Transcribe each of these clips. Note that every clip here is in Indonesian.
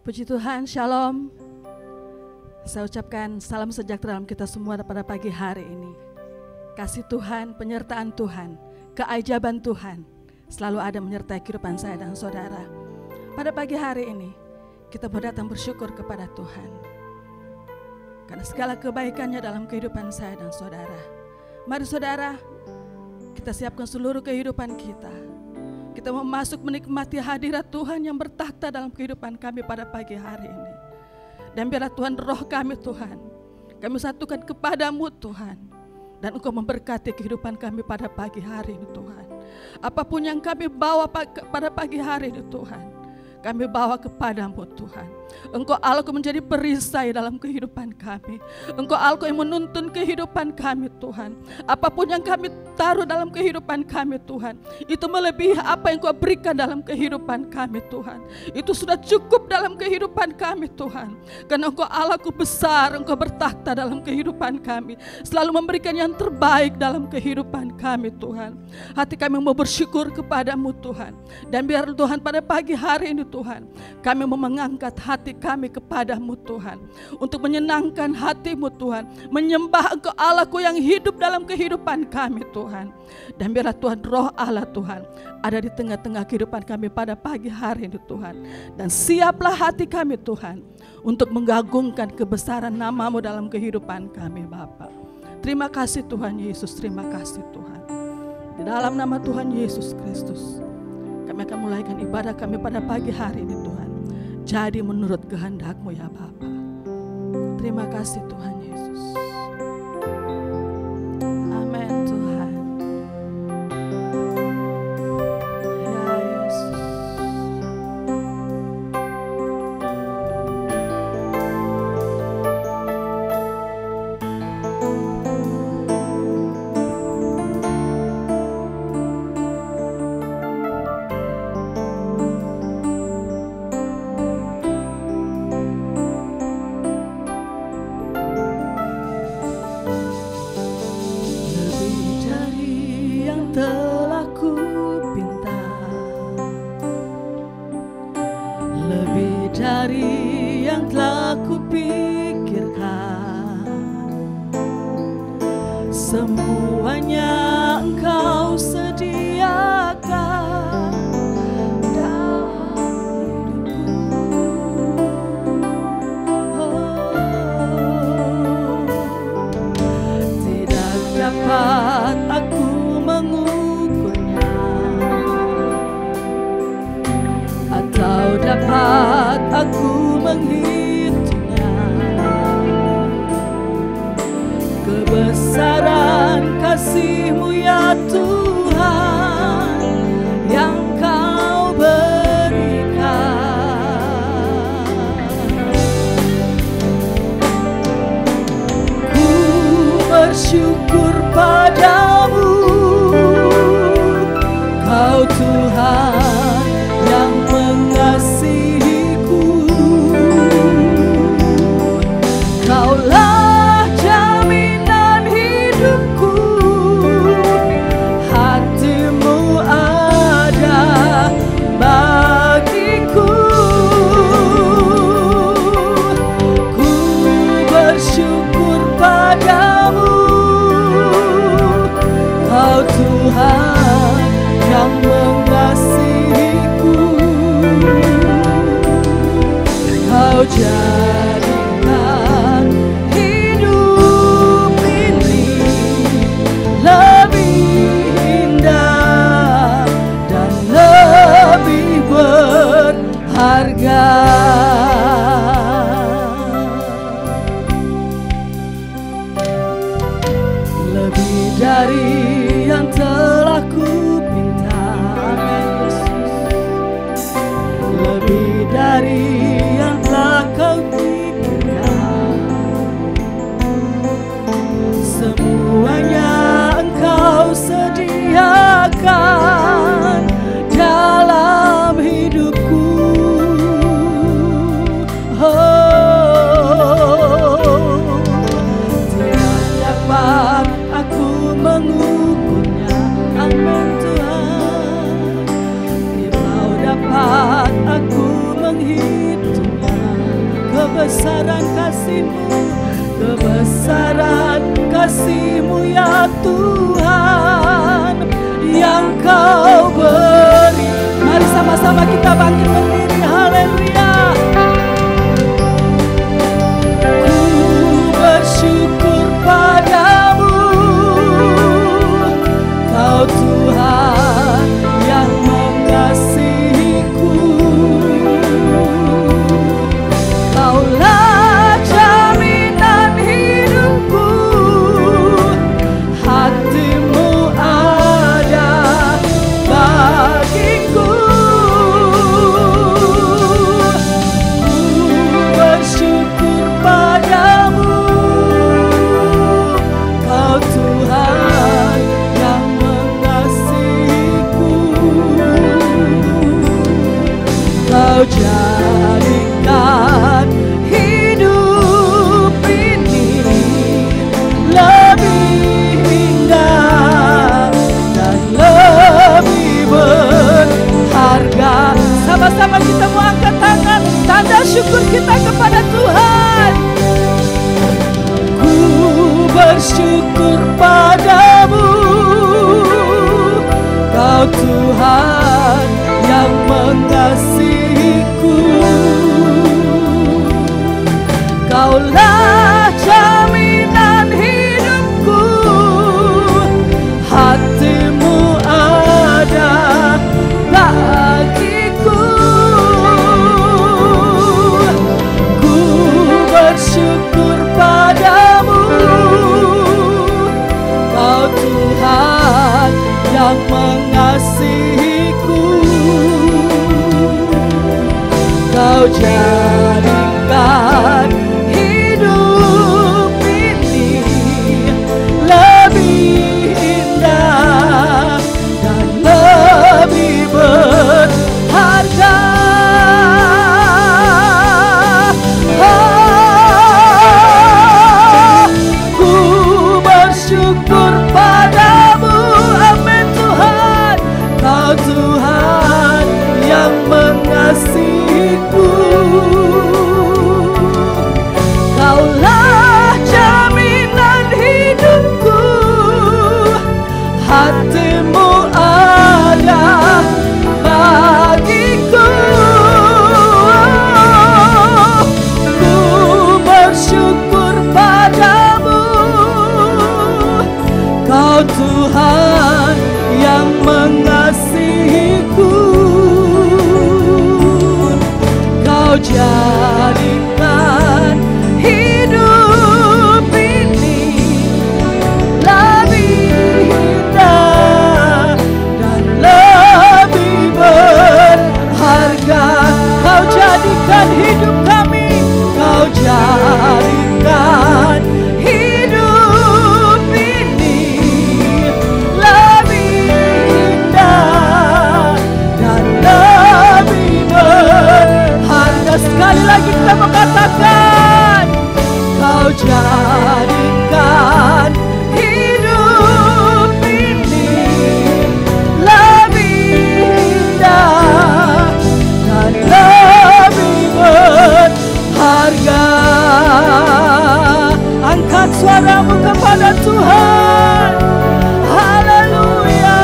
Puji Tuhan, Shalom. Saya ucapkan salam sejahtera dalam kita semua pada pagi hari ini. Kasih Tuhan, penyertaan Tuhan, keajaiban Tuhan selalu ada menyertai kehidupan saya dan saudara. Pada pagi hari ini, kita berdatang bersyukur kepada Tuhan. Karena segala kebaikannya dalam kehidupan saya dan saudara. Mari saudara, kita siapkan seluruh kehidupan kita. Kita mau masuk menikmati hadirat Tuhan yang bertakhta dalam kehidupan kami pada pagi hari ini. Dan biarlah Tuhan, roh kami Tuhan, kami satukan kepadamu Tuhan. Dan Engkau memberkati kehidupan kami pada pagi hari ini Tuhan. Apapun yang kami bawa pada pagi hari ini Tuhan, kami bawa kepadamu Tuhan. Engkau Allah menjadi perisai dalam kehidupan kami. Engkau Allah yang menuntun kehidupan kami Tuhan. Apapun yang kami taruh dalam kehidupan kami Tuhan, itu melebihi apa yang Engkau berikan dalam kehidupan kami Tuhan. Itu sudah cukup dalam kehidupan kami Tuhan. Karena Engkau Allahku besar, Engkau bertakhta dalam kehidupan kami. Selalu memberikan yang terbaik dalam kehidupan kami Tuhan. Hati kami mau bersyukur kepadamu Tuhan. Dan biar Tuhan pada pagi hari ini Tuhan, kami mau mengangkat hati kami kepadamu Tuhan, untuk menyenangkan hatimu Tuhan, menyembah Engkau Allahku yang hidup dalam kehidupan kami Tuhan. Dan biarlah Tuhan, roh Allah Tuhan ada di tengah-tengah kehidupan kami pada pagi hari ini Tuhan. Dan siaplah hati kami Tuhan untuk menggagungkan kebesaran namamu dalam kehidupan kami Bapa. Terima kasih Tuhan Yesus, terima kasih Tuhan. Di dalam nama Tuhan Yesus Kristus, kami akan mulaikan ibadah kami pada pagi hari ini Tuhan. Jadi menurut kehendak-Mu ya Bapa. Terima kasih Tuhan Yesus. Amin Tuhan. Ya Yesus. Semuanya Engkau sediakan dalam hidupku. Tidak dapat aku mengukurnya, atau dapat aku menghitungnya. Kebesaran kasih-Mu ya Tuhan yang Kau berikan. Ku bersyukur padamu, Kau Tuhan yang mengasihiku. Kaulah Tuhan yang mengasihiku. Kau jadikan hidup ini lebih indah dan lebih berharga. Lebih dari yang telah ku pinta, lebih dari yang telah Kau pikirkan. Semuanya Engkau sediakan dalam hidupku. Tidak dapat aku mengukurnya. Amin Tuhan. kebesaran kasih-Mu, kebesaran kasih-Mu ya Tuhan yang Kau beri. Mari sama-sama kita bangkit berdiri, haleluya. Ku bersyukur padamu, Kau Tuhan yang mengasihiku. Kaulah jaminan hidupku, hati-Mu ada bagiku. Ku bersyukur padamu, Kau Tuhan yang mengasihiku. Kau jadikan hidup ini lebih indah dan lebih berharga. Sama-sama kita mau angkat tangan, tanda syukur kita kepada Tuhan. Ku bersyukur padamu, Kau Tuhan yang mengasihiku. Kaulah jaminan hidupku, hati-Mu ada bagiku. Ku bersyukur padamu, Kau Tuhan yang mengasihiku. Kau jadikan hidup ini lebih indah dan lebih berharga. Ku bersyukur padamu, amin Tuhan. Kau Tuhan yang mengasihiku. Kaulah jaminan hidupku, hati-Mu ada bagiku. Ku bersyukur padamu, Kau Tuhan yang mengasihiku. Kau jadikan hidup ini lebih indah dan lebih berharga. Kau jadikan hidup kami, Kau jadikan hidup ini lebih indah dan lebih berharga. Sekali lagi kita mengatakan, Kau jadikan hidup ini lebih indah dan lebih berharga. Angkat suaramu kepada Tuhan, haleluya.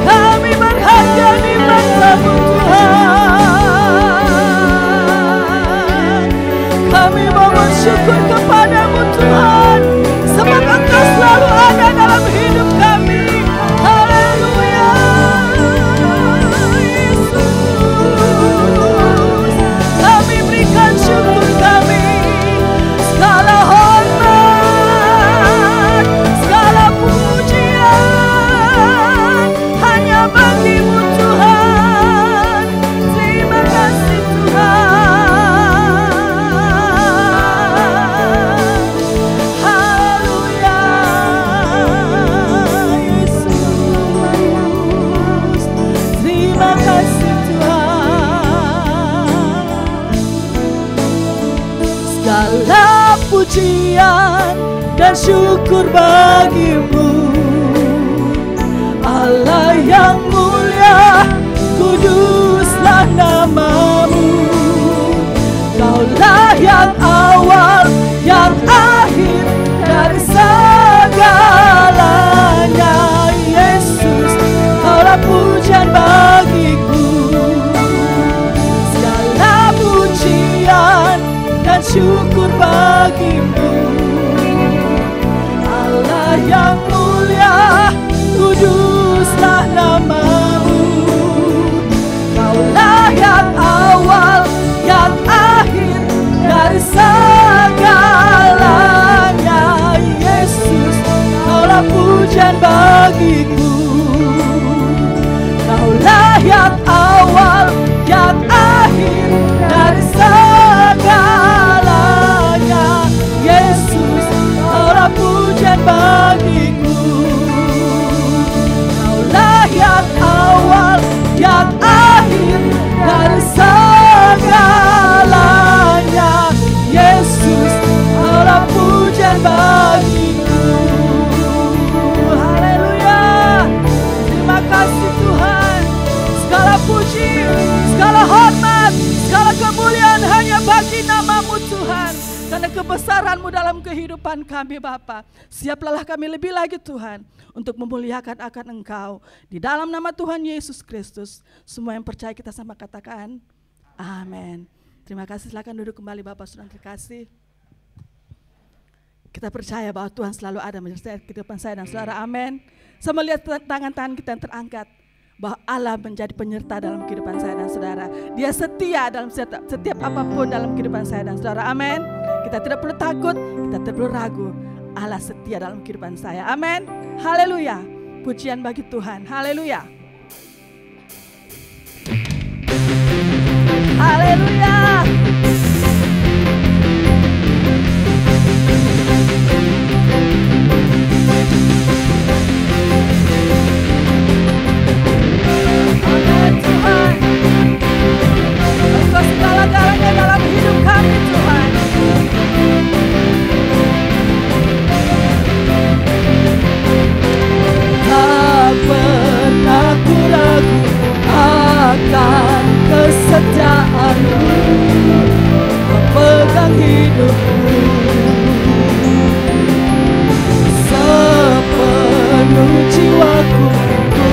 Kami berharga di mata-Mu Tuhan. Kami mau bersyukur kepadamu Tuhan, sebab Engkau selalu ada dalam hidup kami. Haleluya. Yesus, kami berikan syukur kami. Segala hormat, segala pujian hanya bagi-Mu Tuhan. Terima kasih Tuhan. Haleluya. Yesus, terima kasih Tuhan. Segala pujian dan syukur bagi-Mu, Allah yang mulia, kudus. syukur bagimu. Allah yang mulia, kuduslah namamu. Kaulah yang awal, yang akhir dari segalanya. Yesus, kaulah pujian bagiku. Kaulah yang awal, yang akhir dari segalanya. Yesus, kaulah pujian bagiku. Kaulah yang awal, yang akhir dari segalanya. Yesus, kaulah pujian bagiku. Haleluya. Terima kasih Tuhan. Segala puji, segala hormat, segala kemuliaan hanya bagi namamu Tuhan. Karena kebesaran-Mu dalam kehidupan kami Bapa. Siaplah kami lebih lagi Tuhan untuk memuliakan akan Engkau. Di dalam nama Tuhan Yesus Kristus. Semua yang percaya kita sama katakan amin. Terima kasih, silakan duduk kembali Bapak Saudara terkasih. Kita percaya bahwa Tuhan selalu ada menyertai kehidupan saya dan saudara, amin. Saya melihat tangan-tangan kita yang terangkat, bahwa Allah menjadi penyerta dalam kehidupan saya dan saudara. Dia setia dalam setiap apapun dalam kehidupan saya dan saudara, amin. Kita tidak perlu takut, kita tidak perlu ragu. Allah setia dalam kehidupan saya, amin. Haleluya. Pujian bagi Tuhan, haleluya. Haleluya. Amin Tuhan. Engkau segala-galanya dalam hidup kami Tuhan. Tak pernah ku ragu akan kesetiaan-Mu, memegang hidupku sepenuh jiwaku. Ku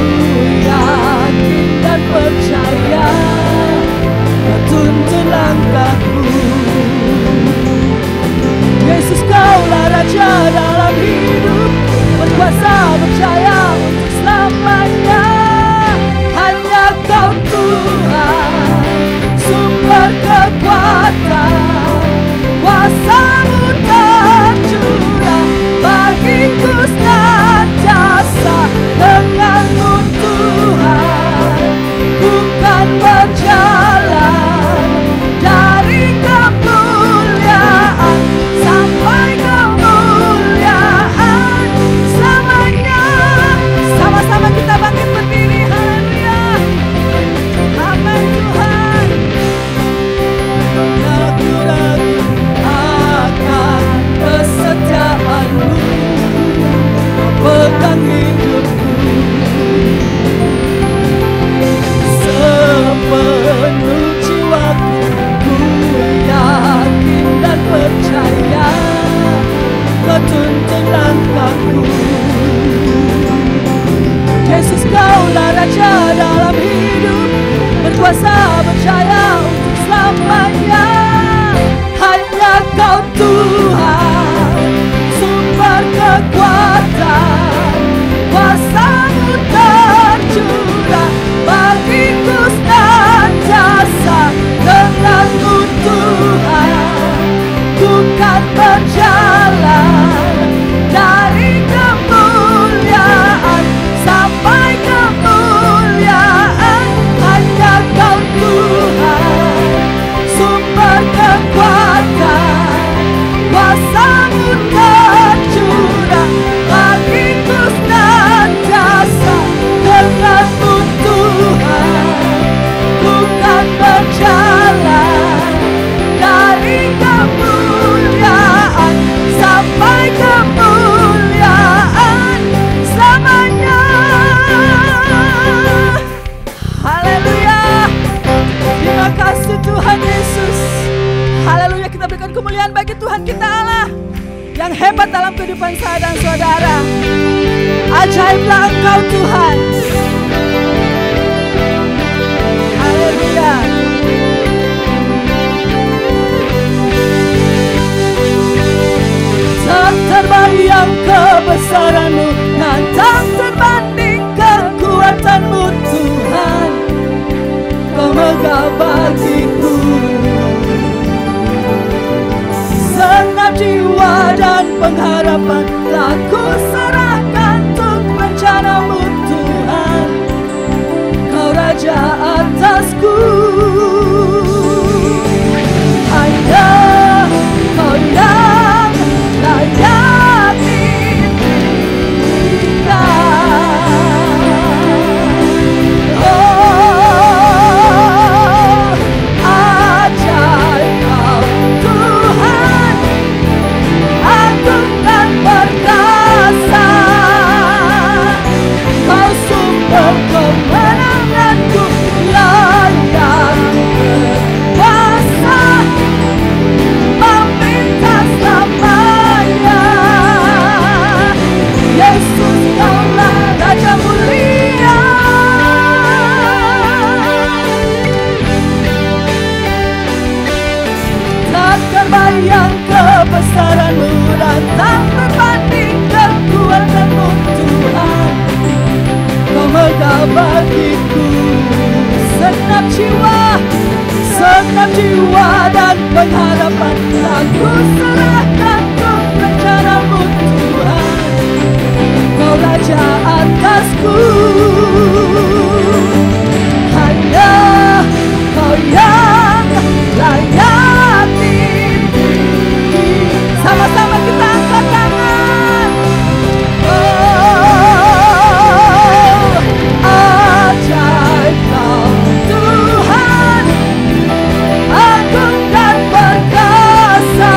yakin dan percaya Kau tuntun langkahku. Yesus, Kaulah Raja dalam hidup, berkuasa percaya untuk selamanya. Hanya Kau Tuhan, sumber kekuatan, kuasa-Mu tercurah bagiku senantiasa. Dengan-Mu Tuhan, ku kan berjalan dari kemuliaan sampai kemuliaan selamanya. Sama-sama kita bangkit berdiri, haleluya. Amin Tuhan. Aku ragu akan kesetiaan-Mu, memegang hidupku sepenuh jiwaku. Ku yakin dan percaya Kau tuntun langkahku. Yesus, Kaulah Raja dalam hidup, berkuasa percaya untuk selamanya. Hanya Kau Tuhan, sumber kekuatan, kuasa-Mu tercurah bagiku senantiasa. Dengan-Mu Tuhan, ku kan berjalan dari kemuliaan sampai kemuliaan. Hanya Kau Tuhan, sumber kekuatan, kuasa-Mu tercurah bagiku senantiasa. Dengan-Mu Tuhan, ku kan berjalan dari kemuliaan sampai kemuliaan selamanya. Haleluya. Terima kasih Tuhan Yesus. Haleluya. Kita berikan kemuliaan bagi Tuhan kita Allah yang hebat dalam kehidupan saya dan saudara. Ajaiblah Engkau Tuhan. Haleluya. pengharapan telah ku serahkan untuk rencana-Mu Tuhan. Kau Raja atasku, hanya Kau yang layak ditinggikan. Oh, ajaib Kau Tuhan, agung dan perkasa. Kau sumber kemenanganku, layak berkuasa, meminta selamanya. Yesus, Kaulah Raja mulia. Tak terbayang kebesaran-Mu dan tak berbanding kekuatan-Mu Tuhan. Kau megah bagiku segenap jiwa dan pengharapan telah ku serahkan untuk rencana-Mu Tuhan. Kau Raja atasku, hanya Kau yang layak ditinggi. Sama-sama kita angkat tangan. Oh, ajaib Kau Tuhan, agung dan perkasa.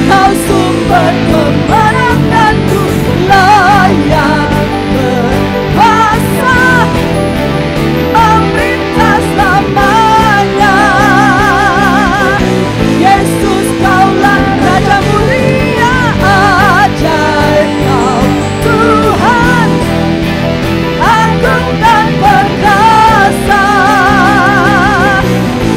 Kau sumber kemenanganku, layak berkuasa, memerintah selamanya. Yesus, Kaulah Raja mulia. Ajaib Kau Tuhan, agung dan perkasa.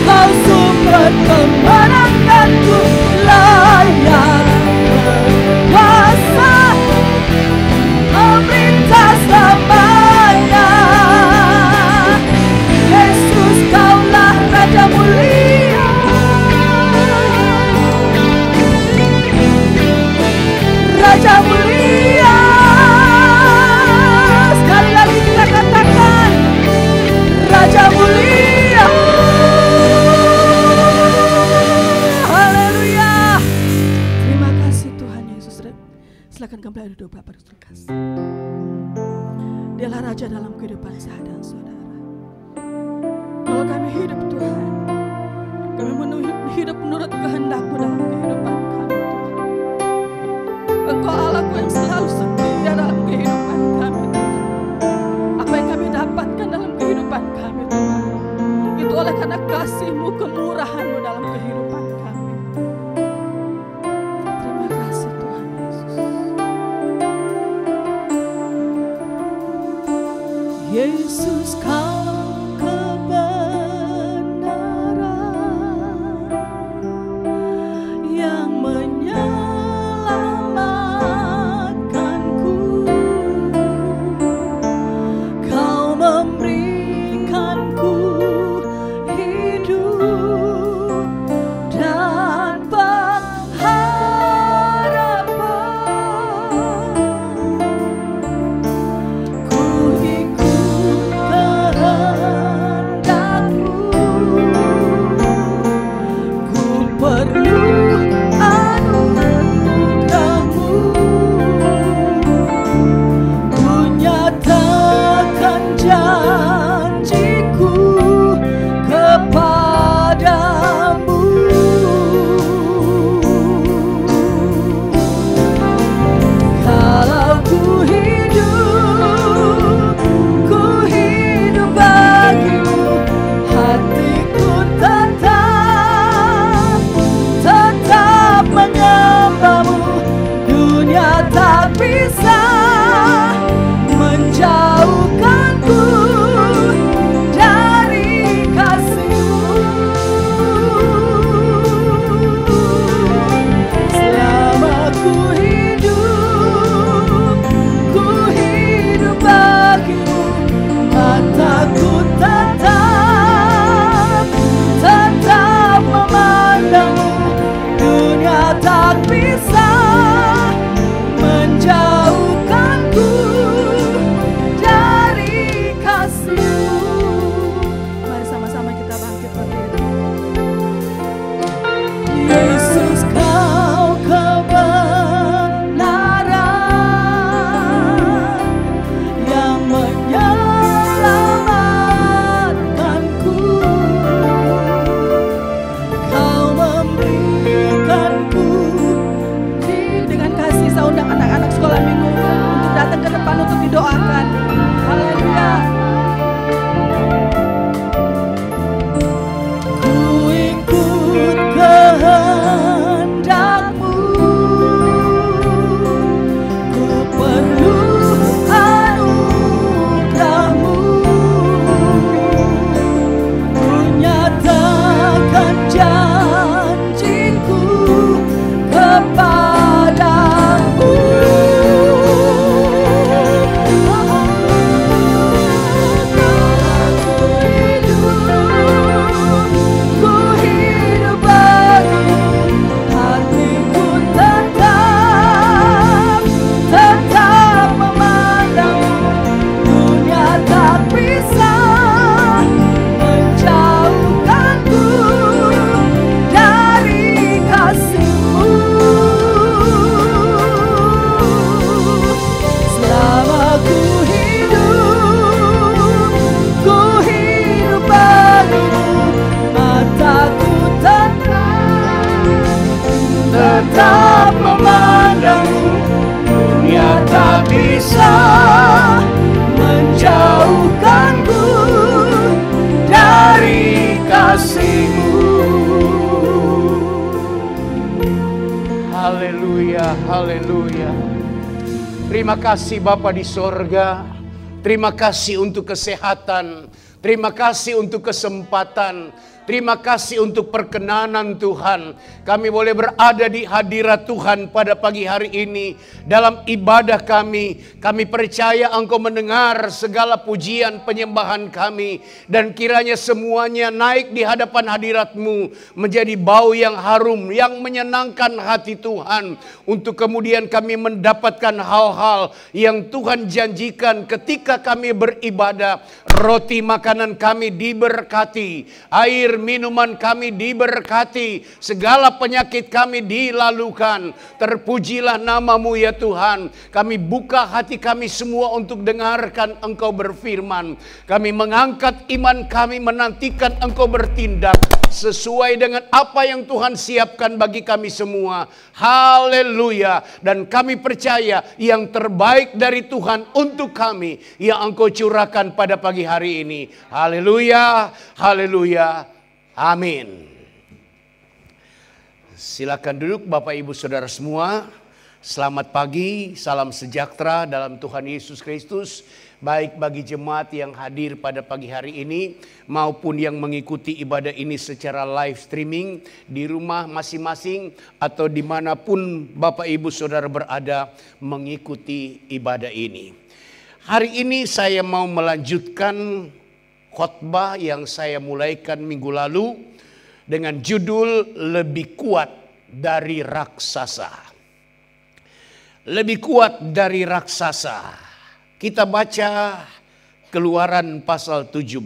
Kau sumber kemenanganku, layak berkuasa, memerintah selamanya. Yesus, Kaulah Raja mulia. Raja mulia. Sekali lagi kita katakan, Raja mulia. Haleluya. Terima kasih Tuhan Yesus. Silakan kembali duduk Bapak Saudara kasih. Dialah Raja dalam kehidupan saya dan saudara. Kalau kami hidup Tuhan, kami hidup menurut kehendak-Mu dalam kehidupan kami Tuhan. Engkau Allahku yang selalu setia dalam kehidupan kami Tuhan. Apa yang kami dapatkan dalam kehidupan kami Tuhan, itu oleh karena kasih-Mu, kemurahan-Mu dalam kehidupan kami. Terima kasih Tuhan Yesus. Yesus, Kau kebenaran yang menyelamatkanku. Kau memberikanku hidup dan pengharapan. Ku ikut kehendak-Mu Haleluya. Terima kasih Bapa di sorga. Terima kasih untuk kesehatan. Terima kasih untuk kesempatan. Terima kasih untuk perkenanan Tuhan. Kami boleh berada di hadirat Tuhan pada pagi hari ini. Dalam ibadah kami percaya Engkau mendengar segala pujian penyembahan kami. Dan kiranya semuanya naik di hadapan hadirat-Mu menjadi bau yang harum, yang menyenangkan hati Tuhan. Untuk kemudian kami mendapatkan hal-hal yang Tuhan janjikan ketika kami beribadah. Roti makanan kami diberkati, air minuman kami diberkati, segala penyakit kami dilalukan. Terpujilah nama-Mu ya Tuhan. Kami buka hati kami semua untuk dengarkan Engkau berfirman. Kami mengangkat iman kami menantikan Engkau bertindak sesuai dengan apa yang Tuhan siapkan bagi kami semua. Haleluya. Dan kami percaya yang terbaik dari Tuhan untuk kami yang Engkau curahkan pada pagi hari ini. Haleluya, haleluya, amin. Silakan duduk Bapak Ibu Saudara semua. Selamat pagi, salam sejahtera dalam Tuhan Yesus Kristus. Baik bagi jemaat yang hadir pada pagi hari ini maupun yang mengikuti ibadah ini secara live streaming di rumah masing-masing atau dimanapun Bapak Ibu Saudara berada mengikuti ibadah ini. Hari ini saya mau melanjutkan khotbah yang saya mulaikan minggu lalu dengan judul Lebih Kuat dari Raksasa. Lebih kuat dari raksasa. Kita baca Keluaran pasal 17.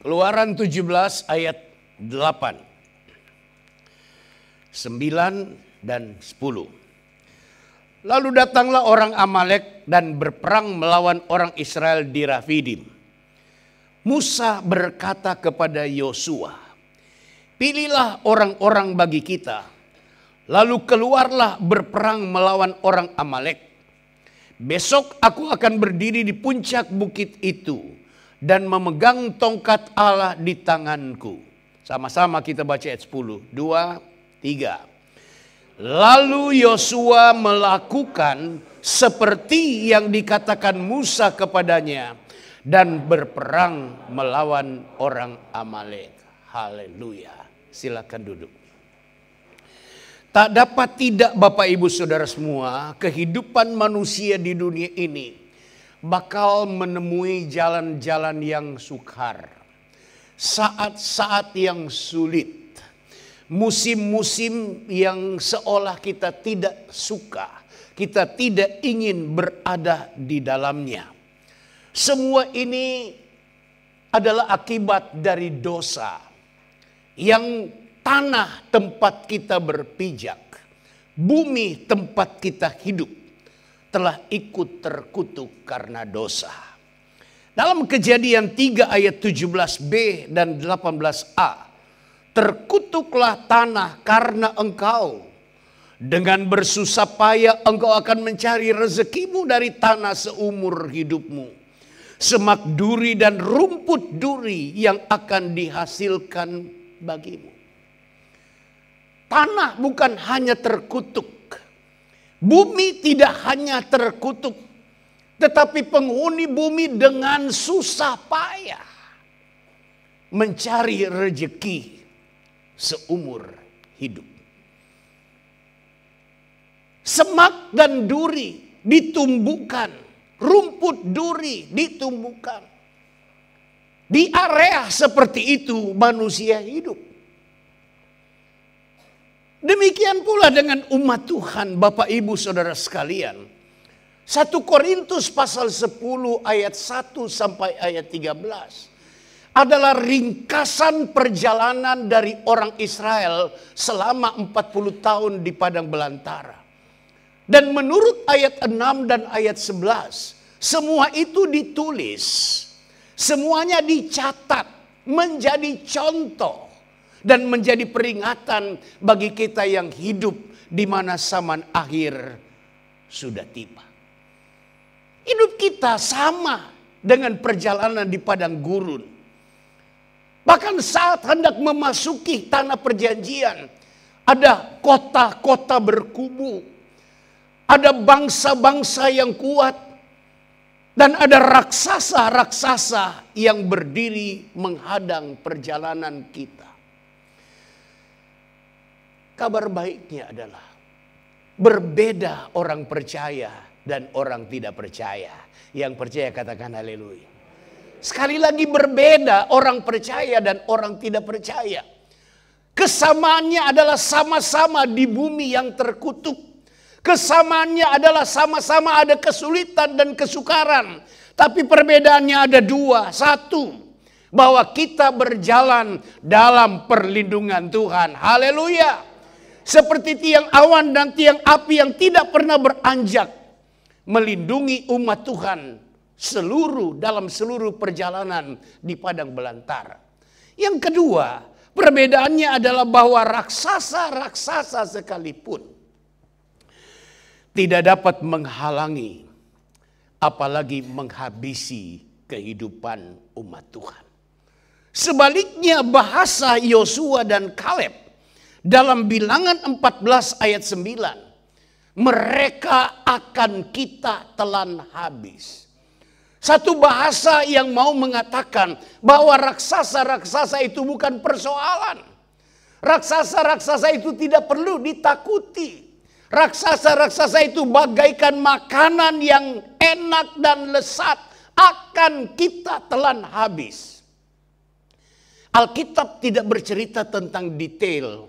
Keluaran 17 ayat 8, 9 dan 10. Lalu datanglah orang Amalek dan berperang melawan orang Israel di Rafidim. Musa berkata kepada Yosua, pilihlah orang-orang bagi kita, lalu keluarlah berperang melawan orang Amalek. Besok aku akan berdiri di puncak bukit itu dan memegang tongkat Allah di tanganku. Sama-sama kita baca ayat 10, 2, 3. Lalu Yosua melakukan seperti yang dikatakan Musa kepadanya dan berperang melawan orang Amalek. Haleluya. Silakan duduk. Tak dapat tidak Bapak Ibu Saudara semua, kehidupan manusia di dunia ini bakal menemui jalan-jalan yang sukar. Saat-saat yang sulit. Musim-musim yang seolah kita tidak suka. Kita tidak ingin berada di dalamnya. Semua ini adalah akibat dari dosa yang tanah tempat kita berpijak, bumi tempat kita hidup telah ikut terkutuk karena dosa. Dalam Kejadian 3 ayat 17b dan 18a, terkutuklah tanah karena engkau. Dengan bersusah payah engkau akan mencari rezekimu dari tanah seumur hidupmu. Semak duri dan rumput duri yang akan dihasilkan bagimu. Tanah bukan hanya terkutuk. Bumi tidak hanya terkutuk. Tetapi penghuni bumi dengan susah payah mencari rezeki seumur hidup. Semak dan duri ditumbuhkan. Rumput duri ditumbuhkan. Di area seperti itu manusia hidup. Demikian pula dengan umat Tuhan Bapak Ibu Saudara sekalian. 1 Korintus pasal 10 ayat 1 sampai ayat 13. Adalah ringkasan perjalanan dari orang Israel selama 40 tahun di padang belantara. Dan menurut ayat 6 dan ayat 11, semua itu ditulis, semuanya dicatat menjadi contoh dan menjadi peringatan bagi kita yang hidup di mana zaman akhir sudah tiba. Hidup kita sama dengan perjalanan di padang gurun. Bahkan saat hendak memasuki tanah perjanjian, ada kota-kota berkubu, ada bangsa-bangsa yang kuat, dan ada raksasa-raksasa yang berdiri menghadang perjalanan kita. Kabar baiknya adalah berbeda orang percaya dan orang tidak percaya. Yang percaya katakan haleluya. Sekali lagi berbeda orang percaya dan orang tidak percaya. Kesamaannya adalah sama-sama di bumi yang terkutuk. Kesamaannya adalah sama-sama ada kesulitan dan kesukaran. Tapi perbedaannya ada dua. Satu, bahwa kita berjalan dalam perlindungan Tuhan. Haleluya. Seperti tiang awan dan tiang api yang tidak pernah beranjak, melindungi umat Tuhan dalam seluruh perjalanan di padang belantara. Yang kedua, perbedaannya adalah bahwa raksasa-raksasa sekalipun tidak dapat menghalangi, apalagi menghabisi kehidupan umat Tuhan. Sebaliknya bahasa Yosua dan Kaleb dalam Bilangan 14 ayat 9, mereka akan kita telan habis. Satu bahasa yang mau mengatakan bahwa raksasa-raksasa itu bukan persoalan. Raksasa-raksasa itu tidak perlu ditakuti. Raksasa-raksasa itu bagaikan makanan yang enak dan lezat, akan kita telan habis. Alkitab tidak bercerita tentang detail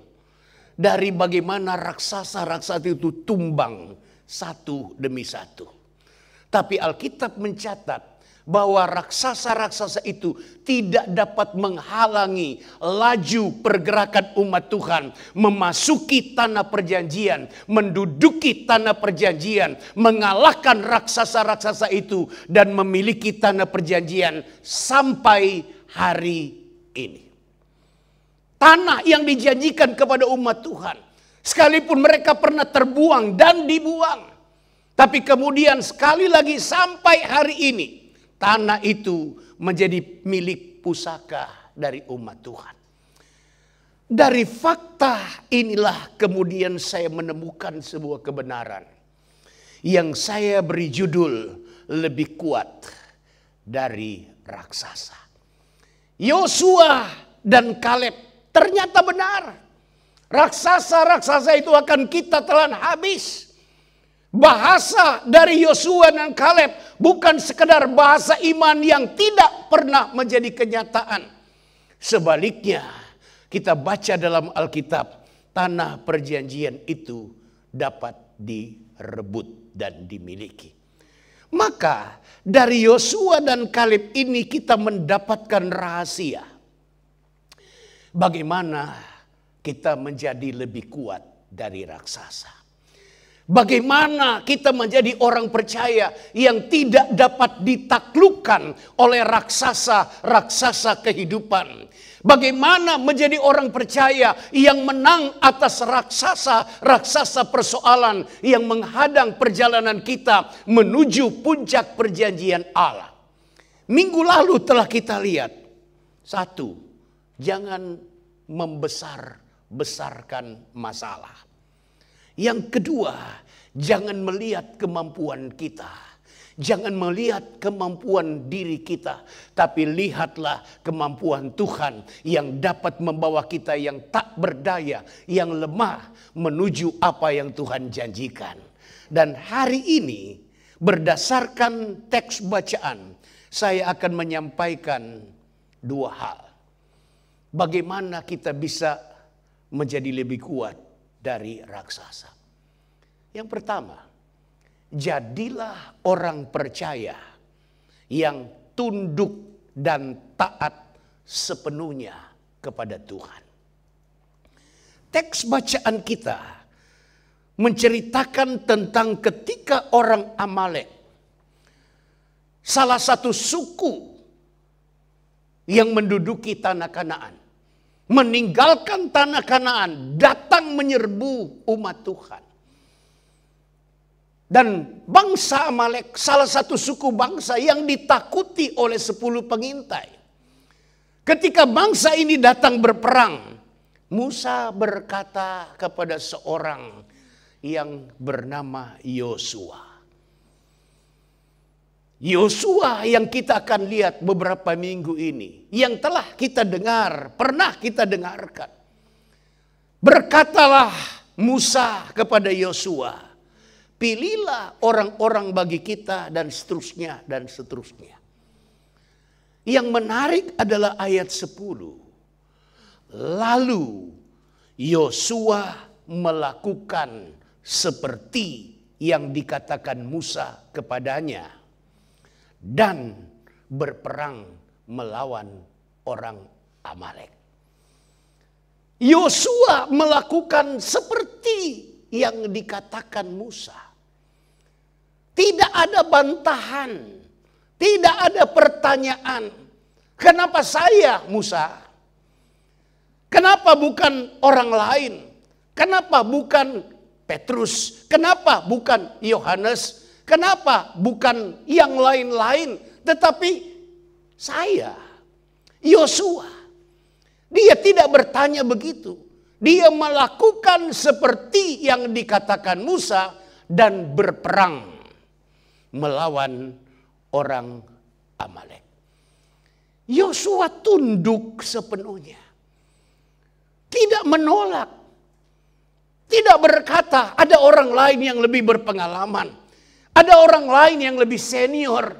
dari bagaimana raksasa-raksasa itu tumbang satu demi satu. Tapi Alkitab mencatat bahwa raksasa-raksasa itu tidak dapat menghalangi laju pergerakan umat Tuhan memasuki tanah perjanjian, menduduki tanah perjanjian, mengalahkan raksasa-raksasa itu dan memiliki tanah perjanjian sampai hari ini. Tanah yang dijanjikan kepada umat Tuhan, sekalipun mereka pernah terbuang dan dibuang, tapi kemudian sekali lagi sampai hari ini tanah itu menjadi milik pusaka dari umat Tuhan. Dari fakta inilah kemudian saya menemukan sebuah kebenaran yang saya beri judul lebih kuat dari raksasa. Yosua dan Kaleb ternyata benar. Raksasa-raksasa itu akan kita telan habis. Bahasa dari Yosua dan Kaleb bukan sekedar bahasa iman yang tidak pernah menjadi kenyataan. Sebaliknya, kita baca dalam Alkitab, tanah perjanjian itu dapat direbut dan dimiliki. Maka dari Yosua dan Kaleb ini kita mendapatkan rahasia bagaimana kita menjadi lebih kuat dari raksasa. Bagaimana kita menjadi orang percaya yang tidak dapat ditaklukkan oleh raksasa-raksasa kehidupan. Bagaimana menjadi orang percaya yang menang atas raksasa-raksasa persoalan yang menghadang perjalanan kita menuju puncak perjanjian Allah. Minggu lalu telah kita lihat, satu, jangan membesar-besarkan masalah. Yang kedua, jangan melihat kemampuan kita. Jangan melihat kemampuan diri kita. Tapi lihatlah kemampuan Tuhan yang dapat membawa kita yang tak berdaya, yang lemah menuju apa yang Tuhan janjikan. Dan hari ini berdasarkan teks bacaan, saya akan menyampaikan dua hal. Bagaimana kita bisa menjadi lebih kuat dari raksasa. Yang pertama, jadilah orang percaya yang tunduk dan taat sepenuhnya kepada Tuhan. Teks bacaan kita menceritakan tentang ketika orang Amalek, salah satu suku yang menduduki tanah Kanaan, meninggalkan tanah Kanaan, datang menyerbu umat Tuhan. Dan bangsa Amalek salah satu suku bangsa yang ditakuti oleh 10 pengintai. Ketika bangsa ini datang berperang, Musa berkata kepada seorang yang bernama Yosua. Yosua yang kita akan lihat beberapa minggu ini, yang telah kita dengar, pernah kita dengarkan. Berkatalah Musa kepada Yosua, pilihlah orang-orang bagi kita dan seterusnya dan seterusnya. Yang menarik adalah ayat 10. Lalu Yosua melakukan seperti yang dikatakan Musa kepadanya dan berperang melawan orang Amalek. Yosua melakukan seperti yang dikatakan Musa. Tidak ada bantahan, tidak ada pertanyaan. Kenapa saya, Musa? Kenapa bukan orang lain? Kenapa bukan Petrus? Kenapa bukan Yohanes? Kenapa bukan yang lain-lain? Tetapi saya, Yosua. Dia tidak bertanya begitu. Dia melakukan seperti yang dikatakan Musa dan berperang melawan orang Amalek. Yosua tunduk sepenuhnya. Tidak menolak. Tidak berkata ada orang lain yang lebih berpengalaman. Ada orang lain yang lebih senior.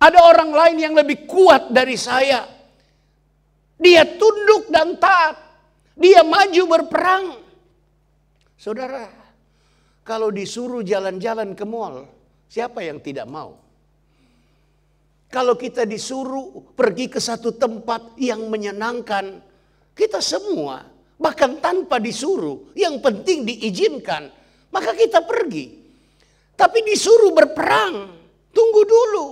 Ada orang lain yang lebih kuat dari saya. Dia tunduk dan taat. Dia maju berperang. Saudara, kalau disuruh jalan-jalan ke mall, siapa yang tidak mau? Kalau kita disuruh pergi ke satu tempat yang menyenangkan, kita semua, bahkan tanpa disuruh, yang penting diizinkan, maka kita pergi. Tapi disuruh berperang, tunggu dulu.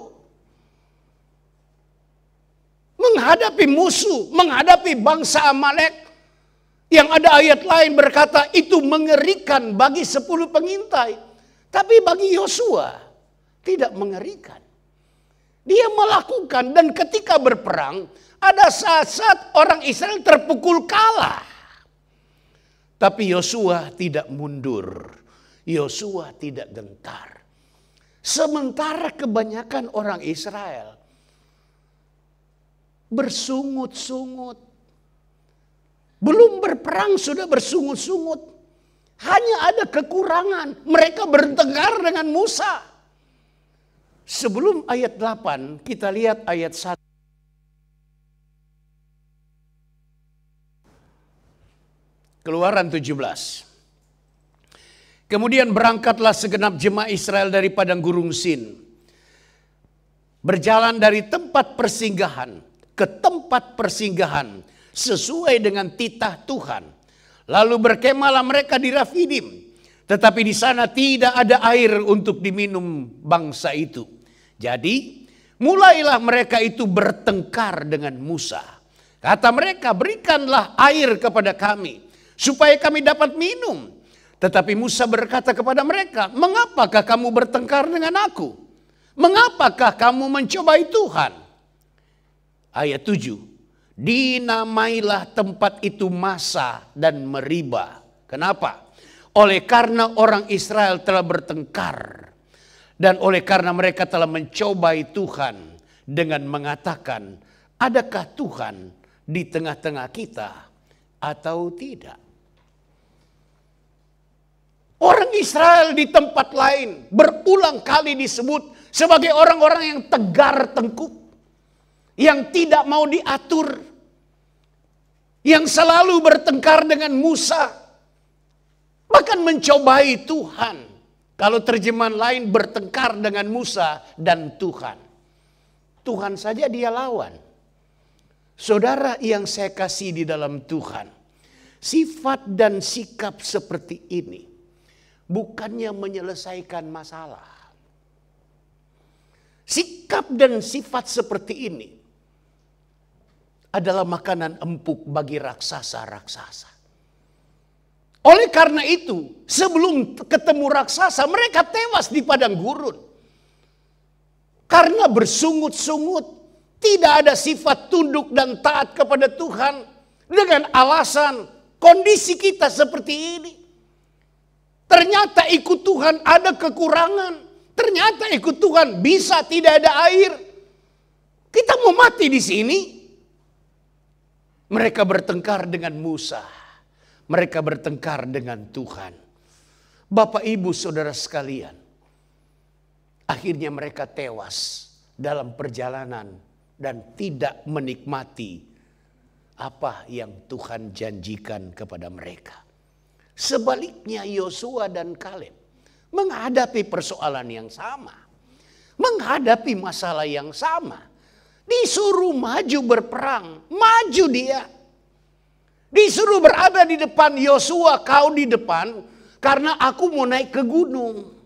Menghadapi musuh, menghadapi bangsa Amalek, yang ada ayat lain berkata itu mengerikan bagi 10 pengintai. Tapi bagi Yosua tidak mengerikan. Dia melakukan, dan ketika berperang ada saat-saat orang Israel terpukul kalah. Tapi Yosua tidak mundur. Yosua tidak gentar. Sementara kebanyakan orang Israel bersungut-sungut. Belum berperang sudah bersungut-sungut. Hanya ada kekurangan. Mereka bertengkar dengan Musa. Sebelum ayat 8 kita lihat ayat 1. Keluaran 17. Kemudian berangkatlah segenap jemaah Israel dari padang gurun Sin. Berjalan dari tempat persinggahan ke tempat persinggahan sesuai dengan titah Tuhan. Lalu berkemahlah mereka di Rafidim. Tetapi di sana tidak ada air untuk diminum bangsa itu. Jadi mulailah mereka itu bertengkar dengan Musa. Kata mereka, berikanlah air kepada kami supaya kami dapat minum. Tetapi Musa berkata kepada mereka, mengapakah kamu bertengkar dengan aku? Mengapakah kamu mencobai Tuhan? Ayat 7. Dinamailah tempat itu Masa dan Meriba. Kenapa? Oleh karena orang Israel telah bertengkar. Dan oleh karena mereka telah mencobai Tuhan dengan mengatakan, adakah Tuhan di tengah-tengah kita atau tidak? Orang Israel di tempat lain berulang kali disebut sebagai orang-orang yang tegar tengkuk. Yang tidak mau diatur. Yang selalu bertengkar dengan Musa. Bahkan mencobai Tuhan. Kalau terjemahan lain bertengkar dengan Musa dan Tuhan. Tuhan saja dia lawan. Saudara yang saya kasih di dalam Tuhan. Sifat dan sikap seperti ini. Bukannya menyelesaikan masalah. Sikap dan sifat seperti ini adalah makanan empuk bagi raksasa-raksasa. Oleh karena itu, sebelum ketemu raksasa, mereka tewas di padang gurun. Karena bersungut-sungut, tidak ada sifat tunduk dan taat kepada Tuhan. Dengan alasan kondisi kita seperti ini. Ternyata ikut Tuhan ada kekurangan. Ternyata ikut Tuhan bisa tidak ada air. Kita mau mati di sini. Mereka bertengkar dengan Musa. Mereka bertengkar dengan Tuhan. Bapak, Ibu, Saudara sekalian. Akhirnya mereka tewas dalam perjalanan dan tidak menikmati apa yang Tuhan janjikan kepada mereka. Sebaliknya Yosua dan Kaleb menghadapi persoalan yang sama. Menghadapi masalah yang sama. Disuruh maju berperang, maju dia. Disuruh berada di depan Yosua, kau di depan karena aku mau naik ke gunung.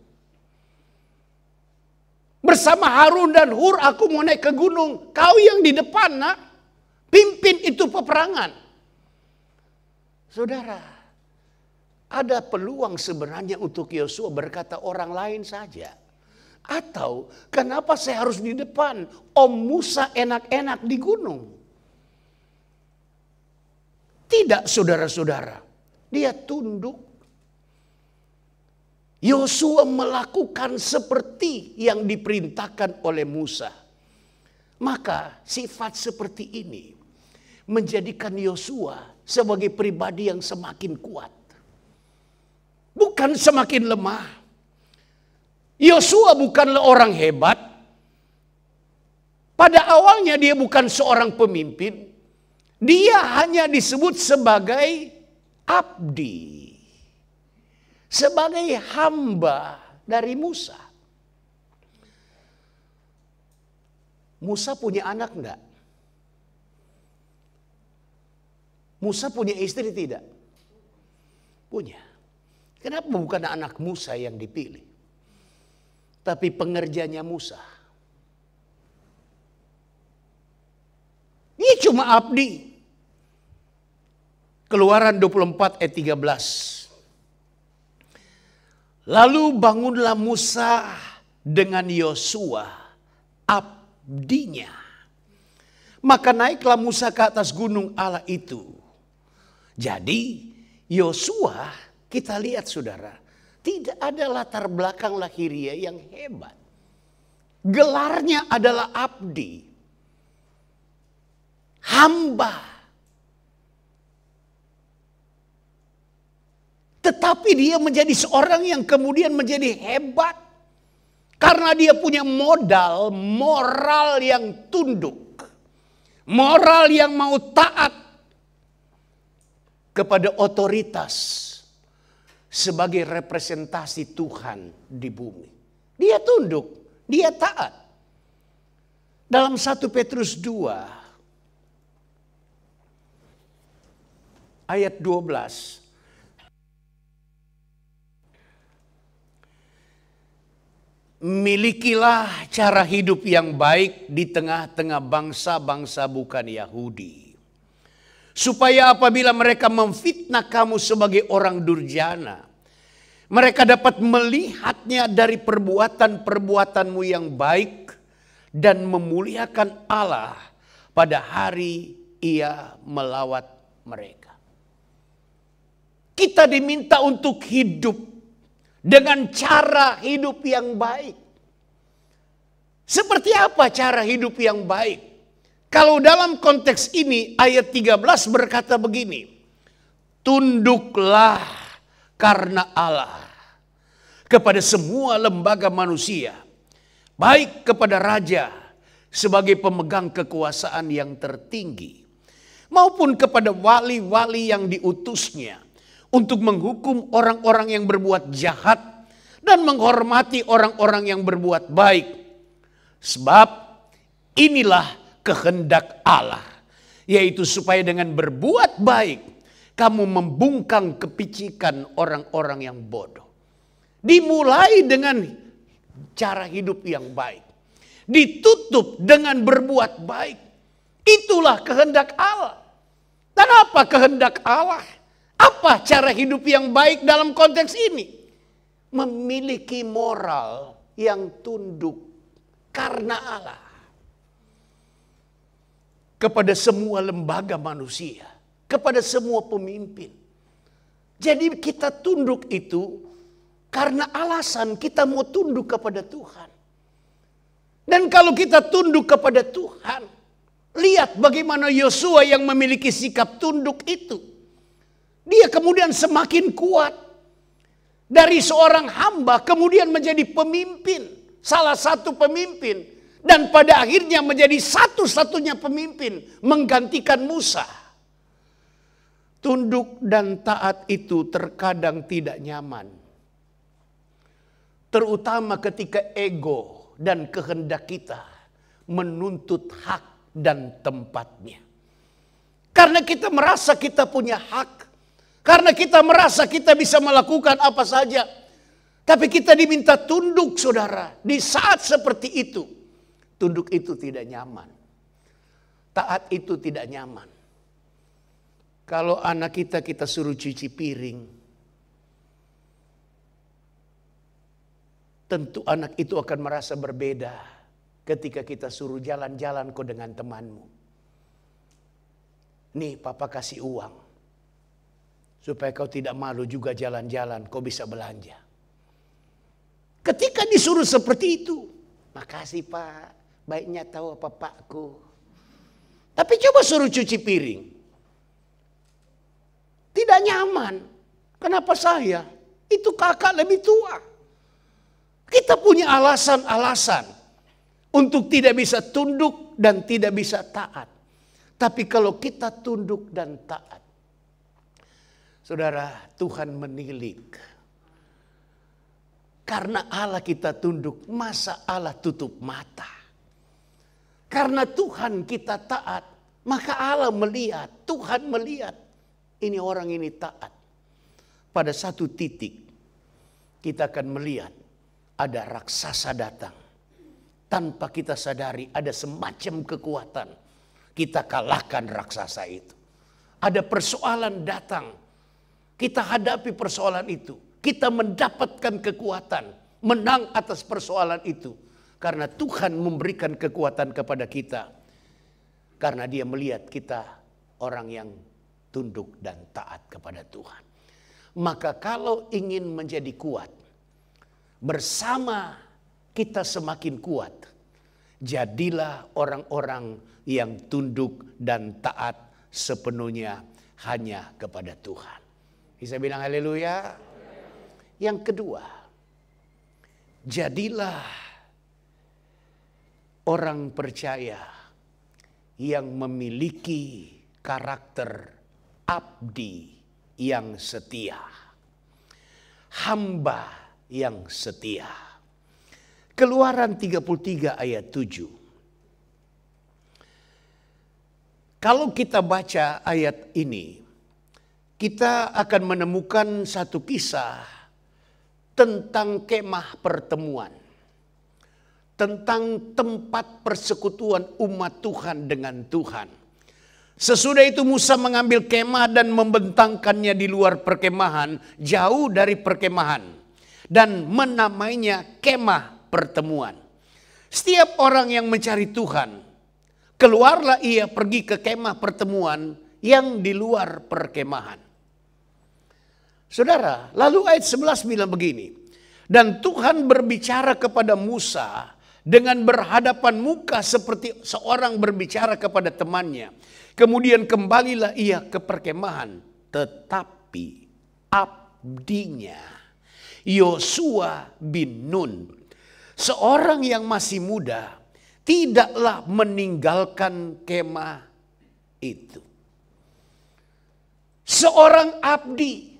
Bersama Harun dan Hur aku mau naik ke gunung. Kau yang di depan, nak. Pimpin itu peperangan. Saudara, ada peluang sebenarnya untuk Yosua berkata orang lain saja. Atau kenapa saya harus di depan? Om Musa enak-enak di gunung. Tidak, saudara-saudara. Dia tunduk. Yosua melakukan seperti yang diperintahkan oleh Musa. Maka sifat seperti ini menjadikan Yosua sebagai pribadi yang semakin kuat. Bukan semakin lemah. Yosua bukanlah orang hebat. Pada awalnya dia bukan seorang pemimpin. Dia hanya disebut sebagai abdi. Sebagai hamba dari Musa. Musa punya anak enggak? Musa punya istri tidak? Punya. Kenapa bukan anak Musa yang dipilih? Tapi pengerjanya Musa. Dia cuma abdi. Keluaran 24 ayat 13. Lalu bangunlah Musa dengan Yosua, abdinya. Maka naiklah Musa ke atas gunung Allah itu. Jadi Yosua, kita lihat saudara, tidak ada latar belakang lahiriah yang hebat. Gelarnya adalah abdi. Hamba. Tetapi dia menjadi seorang yang kemudian menjadi hebat. Karena dia punya modal, moral yang tunduk. Moral yang mau taat kepada otoritas. Sebagai representasi Tuhan di bumi. Dia tunduk, dia taat. Dalam 1 Petrus 2 ayat 12. Milikilah cara hidup yang baik di tengah-tengah bangsa-bangsa bukan Yahudi. Supaya apabila mereka memfitnah kamu sebagai orang durjana, mereka dapat melihatnya dari perbuatan-perbuatanmu yang baik dan memuliakan Allah pada hari Ia melawat mereka. Kita diminta untuk hidup dengan cara hidup yang baik. Seperti apa cara hidup yang baik? Kalau dalam konteks ini ayat 13 berkata begini. Tunduklah karena Allah kepada semua lembaga manusia. Baik kepada raja sebagai pemegang kekuasaan yang tertinggi. Maupun kepada wali-wali yang diutusnya. Untuk menghukum orang-orang yang berbuat jahat dan menghormati orang-orang yang berbuat baik. Sebab inilah kehendak Allah, yaitu supaya dengan berbuat baik kamu membungkam kepicikan orang-orang yang bodoh. Dimulai dengan cara hidup yang baik, ditutup dengan berbuat baik. Itulah kehendak Allah. Dan apa kehendak Allah? Apa cara hidup yang baik dalam konteks ini? Memiliki moral yang tunduk karena Allah kepada semua lembaga manusia, kepada semua pemimpin. Jadi kita tunduk itu karena alasan kita mau tunduk kepada Tuhan. Dan kalau kita tunduk kepada Tuhan, lihat bagaimana Yosua yang memiliki sikap tunduk itu. Dia kemudian semakin kuat. Dari seorang hamba kemudian menjadi pemimpin. Salah satu pemimpin. Dan pada akhirnya menjadi satu-satunya pemimpin menggantikan Musa. Tunduk dan taat itu terkadang tidak nyaman. Terutama ketika ego dan kehendak kita menuntut hak dan tempatnya. Karena kita merasa kita punya hak. Karena kita merasa kita bisa melakukan apa saja. Tapi kita diminta tunduk, saudara. Di saat seperti itu, tunduk itu tidak nyaman. Taat itu tidak nyaman. Kalau anak kita suruh cuci piring, tentu anak itu akan merasa berbeda ketika kita suruh jalan-jalan kau dengan temanmu. Nih, papa kasih uang. Supaya kau tidak malu juga jalan-jalan, kau bisa belanja. Ketika disuruh seperti itu, makasih pak, baiknya tahu apa pakku. Tapi coba suruh cuci piring. Tidak nyaman. Kenapa saya? Itu kakak lebih tua. Kita punya alasan-alasan untuk tidak bisa tunduk dan tidak bisa taat. Tapi kalau kita tunduk dan taat, saudara, Tuhan menilik. Karena Allah kita tunduk, masa Allah tutup mata? Karena Tuhan kita taat, maka Allah melihat, Tuhan melihat. Ini orang ini taat. Pada satu titik, kita akan melihat ada raksasa datang. Tanpa kita sadari ada semacam kekuatan. Kita kalahkan raksasa itu. Ada persoalan datang. Kita hadapi persoalan itu. Kita mendapatkan kekuatan. Menang atas persoalan itu. Karena Tuhan memberikan kekuatan kepada kita. Karena dia melihat kita orang yang tunduk dan taat kepada Tuhan. Maka kalau ingin menjadi kuat. Bersama kita semakin kuat. Jadilah orang-orang yang tunduk dan taat sepenuhnya hanya kepada Tuhan. Bisa bilang haleluya? Yang kedua, jadilah orang percaya yang memiliki karakter abdi yang setia. Hamba yang setia. Keluaran 33 ayat 7. Kalau kita baca ayat ini, kita akan menemukan satu kisah tentang kemah pertemuan. Tentang tempat persekutuan umat Tuhan dengan Tuhan. Sesudah itu Musa mengambil kemah dan membentangkannya di luar perkemahan, jauh dari perkemahan. Dan menamainya kemah pertemuan. Setiap orang yang mencari Tuhan, keluarlah ia pergi ke kemah pertemuan yang di luar perkemahan. Saudara, lalu ayat 11 bilang begini. Dan Tuhan berbicara kepada Musa dengan berhadapan muka seperti seorang berbicara kepada temannya. Kemudian kembalilah ia ke perkemahan. Tetapi abdinya Yosua bin Nun, seorang yang masih muda, tidaklah meninggalkan kemah itu. Seorang abdi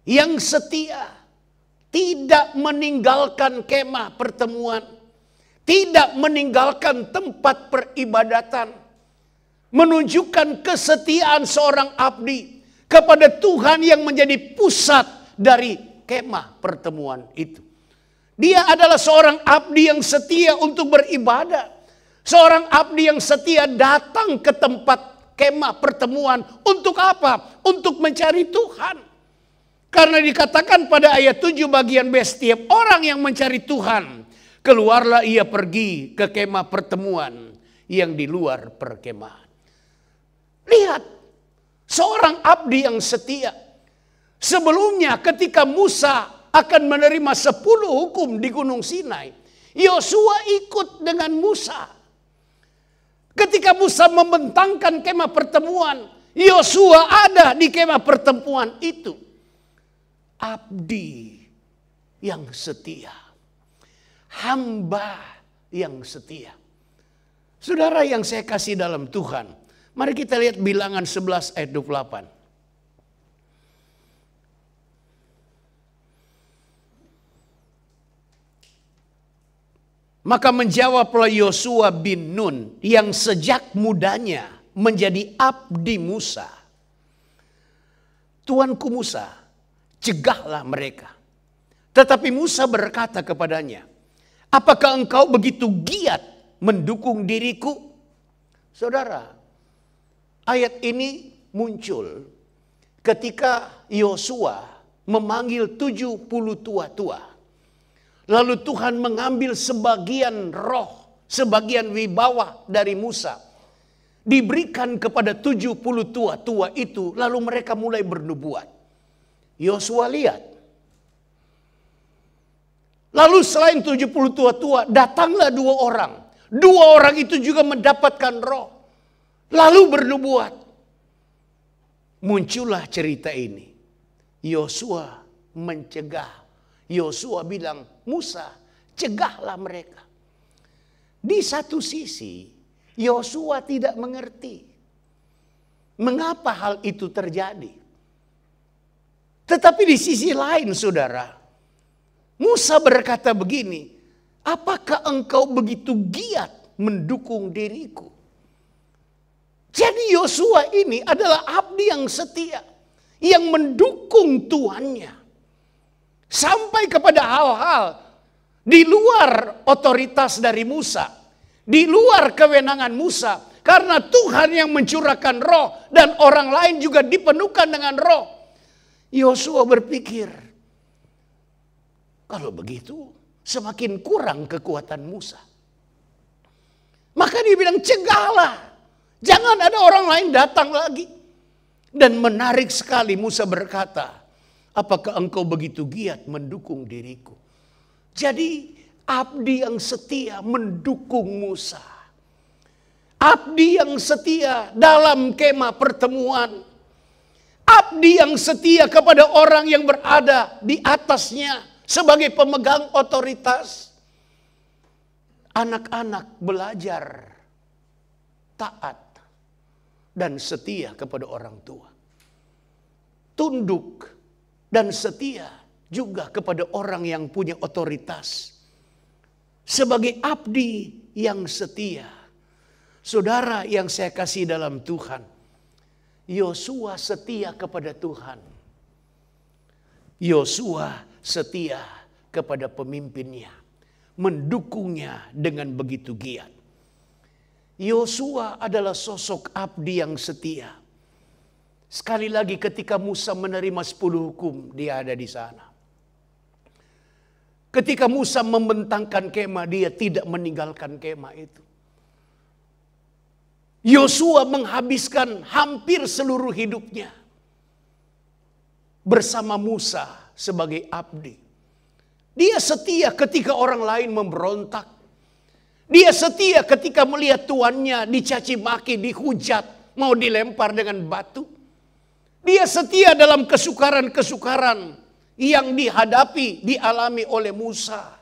yang setia tidak meninggalkan kemah pertemuan, tidak meninggalkan tempat peribadatan, menunjukkan kesetiaan seorang abdi kepada Tuhan yang menjadi pusat dari kemah pertemuan itu. Dia adalah seorang abdi yang setia untuk beribadah. Seorang abdi yang setia datang ke tempat kemah pertemuan. Untuk apa? Untuk mencari Tuhan. Karena dikatakan pada ayat 7 bagian B, setiap orang yang mencari Tuhan, keluarlah ia pergi ke kemah pertemuan yang di luar perkemahan. Lihat, seorang abdi yang setia. Sebelumnya ketika Musa akan menerima 10 hukum di Gunung Sinai, Yosua ikut dengan Musa. Ketika Musa membentangkan kemah pertemuan, Yosua ada di kemah pertemuan itu. Abdi yang setia. Hamba yang setia. Saudara yang saya kasih dalam Tuhan, mari kita lihat Bilangan 11 ayat 28. Maka menjawablah Yosua bin Nun yang sejak mudanya menjadi abdi Musa. Tuanku Musa, cegahlah mereka. Tetapi Musa berkata kepadanya, apakah engkau begitu giat mendukung diriku? Saudara, ayat ini muncul ketika Yosua memanggil 70 tua-tua. Lalu Tuhan mengambil sebagian roh, sebagian wibawa dari Musa. Diberikan kepada 70 tua-tua itu, lalu mereka mulai bernubuat. Yosua lihat. Lalu selain 70 tua-tua, datanglah 2 orang. 2 orang itu juga mendapatkan roh. Lalu bernubuat. Muncullah cerita ini. Yosua mencegah. Yosua bilang, Musa, cegahlah mereka. Di satu sisi, Yosua tidak mengerti mengapa hal itu terjadi. Tetapi di sisi lain, saudara, Musa berkata begini, apakah engkau begitu giat mendukung diriku? Jadi Yosua ini adalah abdi yang setia, yang mendukung tuannya. Sampai kepada hal-hal di luar otoritas dari Musa. Di luar kewenangan Musa. Karena Tuhan yang mencurahkan roh. Dan orang lain juga dipenuhkan dengan roh. Yosua berpikir, kalau begitu semakin kurang kekuatan Musa. Maka dia bilang, cegahlah. Jangan ada orang lain datang lagi. Dan menarik sekali Musa berkata, apakah engkau begitu giat mendukung diriku? Jadi abdi yang setia mendukung Musa. Abdi yang setia dalam kemah pertemuan. Abdi yang setia kepada orang yang berada di atasnya sebagai pemegang otoritas. Anak-anak belajar taat dan setia kepada orang tua. Tunduk dan setia juga kepada orang yang punya otoritas. Sebagai abdi yang setia. Saudara yang saya kasih dalam Tuhan. Yosua setia kepada Tuhan. Yosua setia kepada pemimpinnya. Mendukungnya dengan begitu giat. Yosua adalah sosok abdi yang setia. Sekali lagi ketika Musa menerima 10 hukum, dia ada di sana. Ketika Musa membentangkan kemah, dia tidak meninggalkan kemah itu. Yosua menghabiskan hampir seluruh hidupnya bersama Musa sebagai abdi. Dia setia ketika orang lain memberontak. Dia setia ketika melihat tuannya dicaci maki, dihujat, mau dilempar dengan batu. Dia setia dalam kesukaran-kesukaran yang dihadapi, dialami oleh Musa.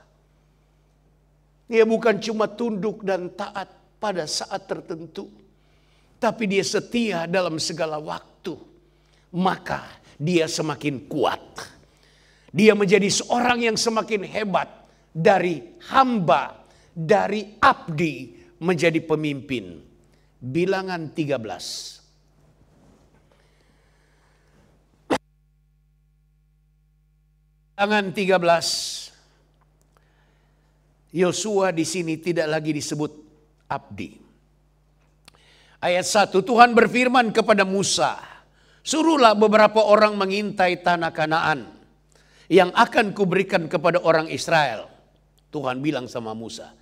Dia bukan cuma tunduk dan taat pada saat tertentu. Tapi dia setia dalam segala waktu. Maka dia semakin kuat. Dia menjadi seorang yang semakin hebat. Dari hamba, dari abdi menjadi pemimpin. Bilangan 13. Bilangan 13. Yosua di sini tidak lagi disebut abdi. Ayat 1, Tuhan berfirman kepada Musa, suruhlah beberapa orang mengintai tanah Kanaan yang akan kuberikan kepada orang Israel. Tuhan bilang sama Musa,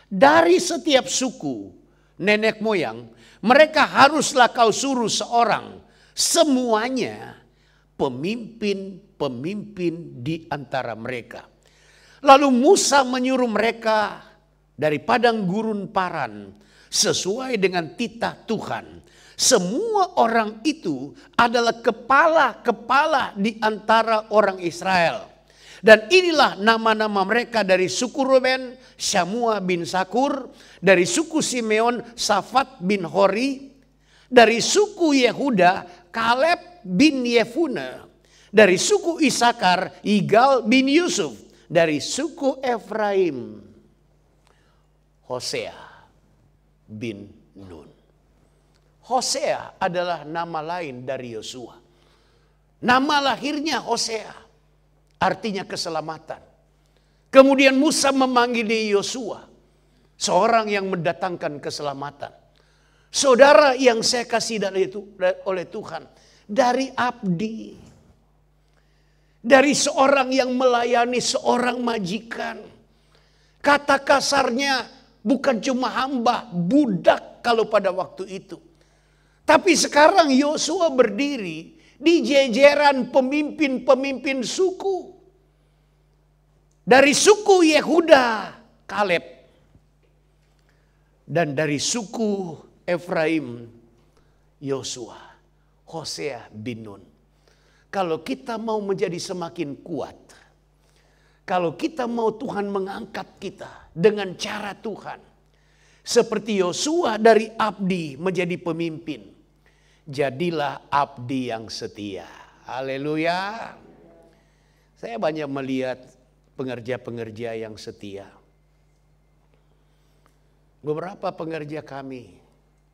dari setiap suku nenek moyang, mereka haruslah kau suruh seorang, semuanya pemimpin-pemimpin di antara mereka. Lalu Musa menyuruh mereka dari padang gurun Paran sesuai dengan titah Tuhan. Semua orang itu adalah kepala-kepala di antara orang Israel. Dan inilah nama-nama mereka dari suku Ruben, Syamua bin Sakur, dari suku Simeon, Safat bin Hori, dari suku Yehuda, Kaleb bin Yefune, dari suku Isakar, Igal bin Yusuf, dari suku Efraim, Hosea bin Nun. Hosea adalah nama lain dari Yosua. Nama lahirnya Hosea, artinya keselamatan. Kemudian Musa memanggil Yosua, seorang yang mendatangkan keselamatan. Saudara yang saya kasih oleh Tuhan, dari abdi, dari seorang yang melayani seorang majikan. Kata kasarnya bukan cuma hamba, budak kalau pada waktu itu. Tapi sekarang Yosua berdiri di jajaran pemimpin-pemimpin suku. Dari suku Yehuda, Kaleb. Dan dari suku Efraim, Yosua, Hosea bin Nun. Kalau kita mau menjadi semakin kuat, kalau kita mau Tuhan mengangkat kita dengan cara Tuhan, seperti Yosua dari abdi menjadi pemimpin, jadilah abdi yang setia. Haleluya. Saya banyak melihat pengerja-pengerja yang setia. Beberapa pengerja kami,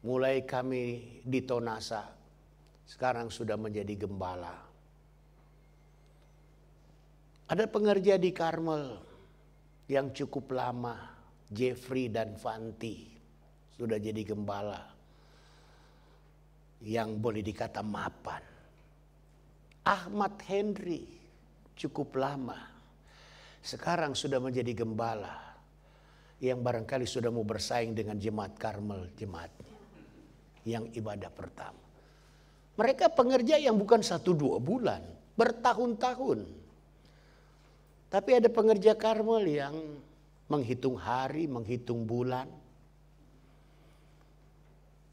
mulai kami di Tonasa, sekarang sudah menjadi gembala. Ada pengerja di Karmel yang cukup lama, Jeffrey dan Fanti, sudah jadi gembala. Yang boleh dikata mapan. Ahmad Henry, cukup lama, sekarang sudah menjadi gembala. Yang barangkali sudah mau bersaing dengan jemaat Karmel, jemaatnya yang ibadah pertama. Mereka pengerja yang bukan 1-2 bulan, bertahun-tahun. Tapi ada pengerja Karmel yang menghitung hari, menghitung bulan.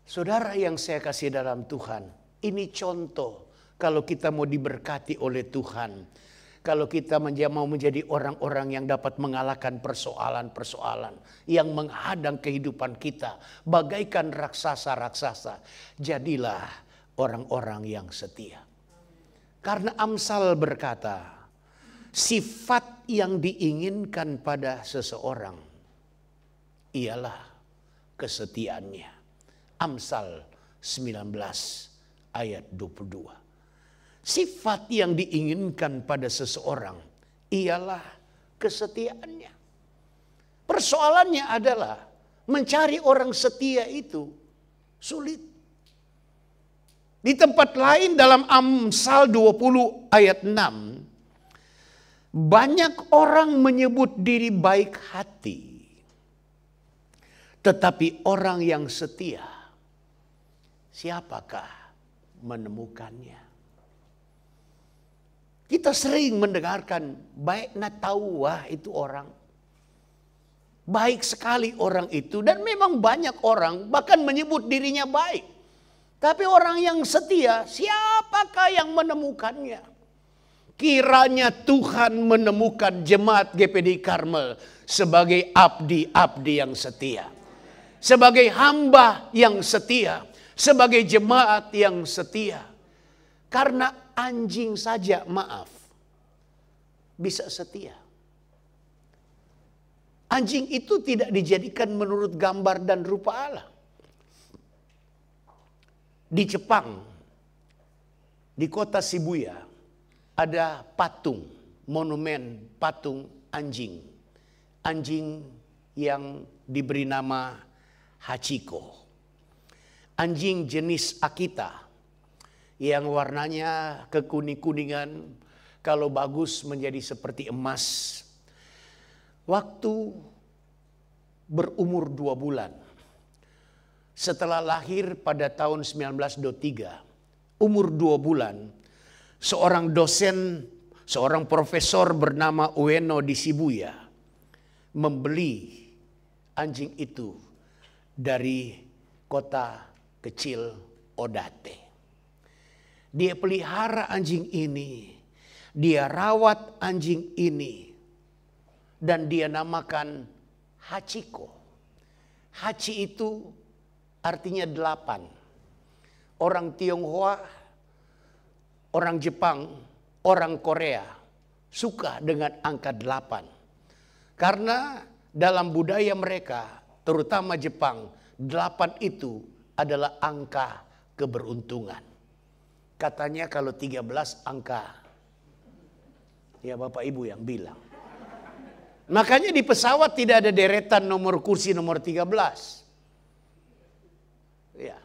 Saudara yang saya kasih dalam Tuhan, ini contoh kalau kita mau diberkati oleh Tuhan. Kalau kita mau menjadi orang-orang yang dapat mengalahkan persoalan-persoalan yang menghadang kehidupan kita, bagaikan raksasa-raksasa, jadilah orang-orang yang setia. Karena Amsal berkata, sifat yang diinginkan pada seseorang ialah kesetiaannya. Amsal 19 ayat 22. Sifat yang diinginkan pada seseorang ialah kesetiaannya. Persoalannya adalah mencari orang setia itu sulit. Di tempat lain dalam Amsal 20 ayat 6, banyak orang menyebut diri baik hati, tetapi orang yang setia, siapakah menemukannya? Kita sering mendengarkan, baik natawah itu orang. Baik sekali orang itu, dan memang banyak orang bahkan menyebut dirinya baik. Tapi orang yang setia, siapakah yang menemukannya? Kiranya Tuhan menemukan jemaat GPD Karmel sebagai abdi-abdi yang setia. Sebagai hamba yang setia. Sebagai jemaat yang setia. Karena anjing saja, maaf, bisa setia. Anjing itu tidak dijadikan menurut gambar dan rupa Allah. Di Jepang, di kota Shibuya, ada patung, monumen patung anjing. Anjing yang diberi nama Hachiko. anjing jenis Akita yang warnanya kekuning-kuningan, kalau bagus menjadi seperti emas. Waktu berumur 2 bulan, setelah lahir pada tahun 1923, umur 2 bulan, seorang dosen, seorang profesor bernama Ueno di Shibuya membeli anjing itu dari kota kecil Odate. Dia pelihara anjing ini, dia rawat anjing ini, dan dia namakan Hachiko. Hachi itu artinya 8. Orang Tionghoa, orang Jepang, orang Korea suka dengan angka 8. Karena dalam budaya mereka, terutama Jepang, 8 itu adalah angka keberuntungan. Katanya kalau 13 angka, ya Bapak Ibu yang bilang. Makanya di pesawat tidak ada deretan nomor kursi nomor 13. Ya.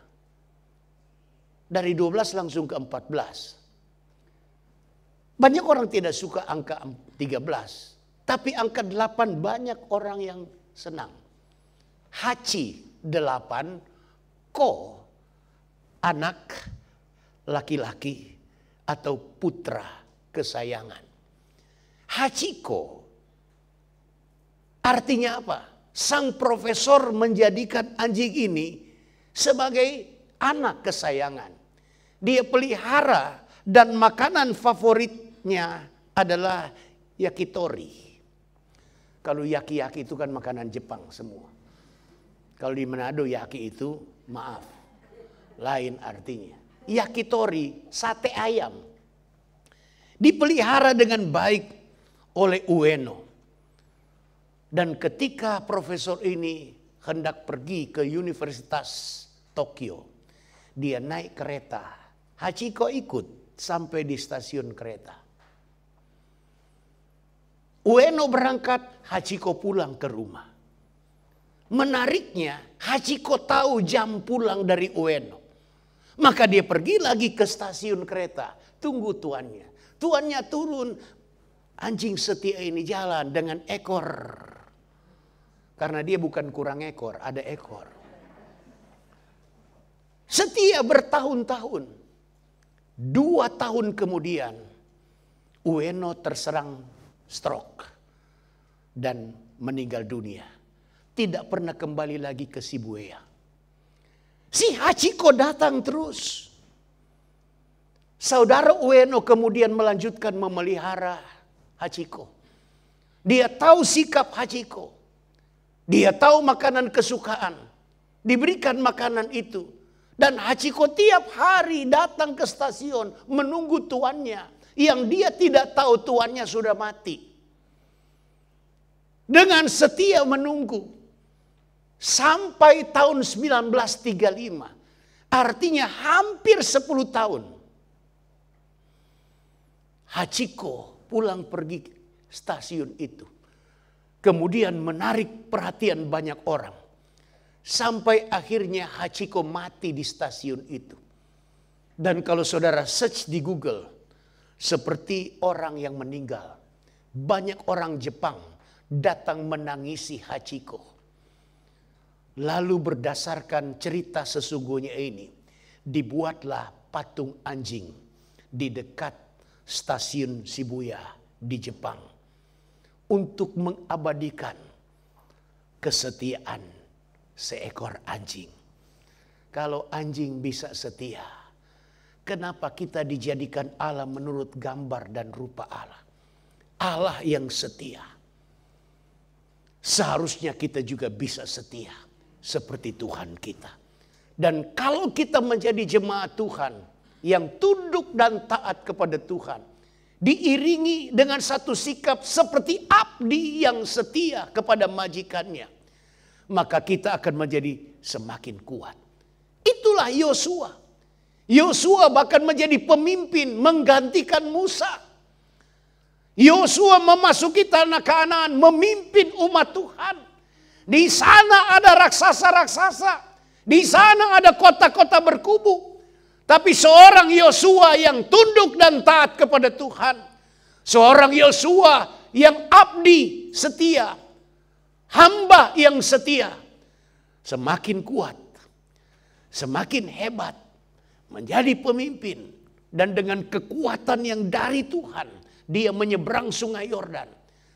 Dari 12 langsung ke 14. Banyak orang tidak suka angka 13. Tapi angka 8 banyak orang yang senang. Hachi 8, ko anak laki-laki atau putra kesayangan. Hachiko artinya apa? Sang profesor menjadikan anjing ini sebagai anak kesayangan. Dia pelihara dan makanan favoritnya adalah yakitori. Kalau yaki-yaki itu kan makanan Jepang semua. Kalau di Manado yaki itu, maaf, lain artinya. Yakitori, sate ayam. Dipelihara dengan baik oleh Ueno. Dan ketika profesor ini hendak pergi ke Universitas Tokyo, dia naik kereta. Hachiko ikut sampai di stasiun kereta. Ueno berangkat, Hachiko pulang ke rumah. Menariknya, Hachiko tahu jam pulang dari Ueno. Maka dia pergi lagi ke stasiun kereta, tunggu tuannya. Tuannya turun, anjing setia ini jalan dengan ekor. Karena dia bukan kurang ekor, ada ekor. Setia bertahun-tahun. 2 tahun kemudian, Ueno terserang stroke dan meninggal dunia. Tidak pernah kembali lagi ke Shibuya. Si Hachiko datang terus. Saudara Ueno kemudian melanjutkan memelihara Hachiko. Dia tahu sikap Hachiko. Dia tahu makanan kesukaan. Diberikan makanan itu. Dan Hachiko tiap hari datang ke stasiun menunggu tuannya. Yang dia tidak tahu tuannya sudah mati. Dengan setia menunggu. Sampai tahun 1935. Artinya hampir 10 tahun. Hachiko pulang pergi stasiun itu. Kemudian menarik perhatian banyak orang. Sampai akhirnya Hachiko mati di stasiun itu. Dan kalau saudara search di Google. Seperti orang yang meninggal. Banyak orang Jepang datang menangisi Hachiko. Lalu berdasarkan cerita sesungguhnya ini. Dibuatlah patung anjing di dekat stasiun Shibuya di Jepang. Untuk mengabadikan kesetiaan seekor anjing. Kalau anjing bisa setia, kenapa kita dijadikan Allah menurut gambar dan rupa Allah? Allah yang setia. Seharusnya kita juga bisa setia seperti Tuhan kita. Dan kalau kita menjadi jemaat Tuhan yang tunduk dan taat kepada Tuhan, diiringi dengan satu sikap seperti abdi yang setia kepada majikannya, maka kita akan menjadi semakin kuat. Itulah Yosua. Yosua bahkan menjadi pemimpin menggantikan Musa. Yosua memasuki tanah Kanaan, memimpin umat Tuhan. Di sana ada raksasa-raksasa Di sana ada kota-kota berkubu. Tapi seorang Yosua yang tunduk dan taat kepada Tuhan. Seorang Yosua yang abdi setia. Hamba yang setia. Semakin kuat. Semakin hebat. Menjadi pemimpin. Dan dengan kekuatan yang dari Tuhan. Dia menyeberang sungai Yordan.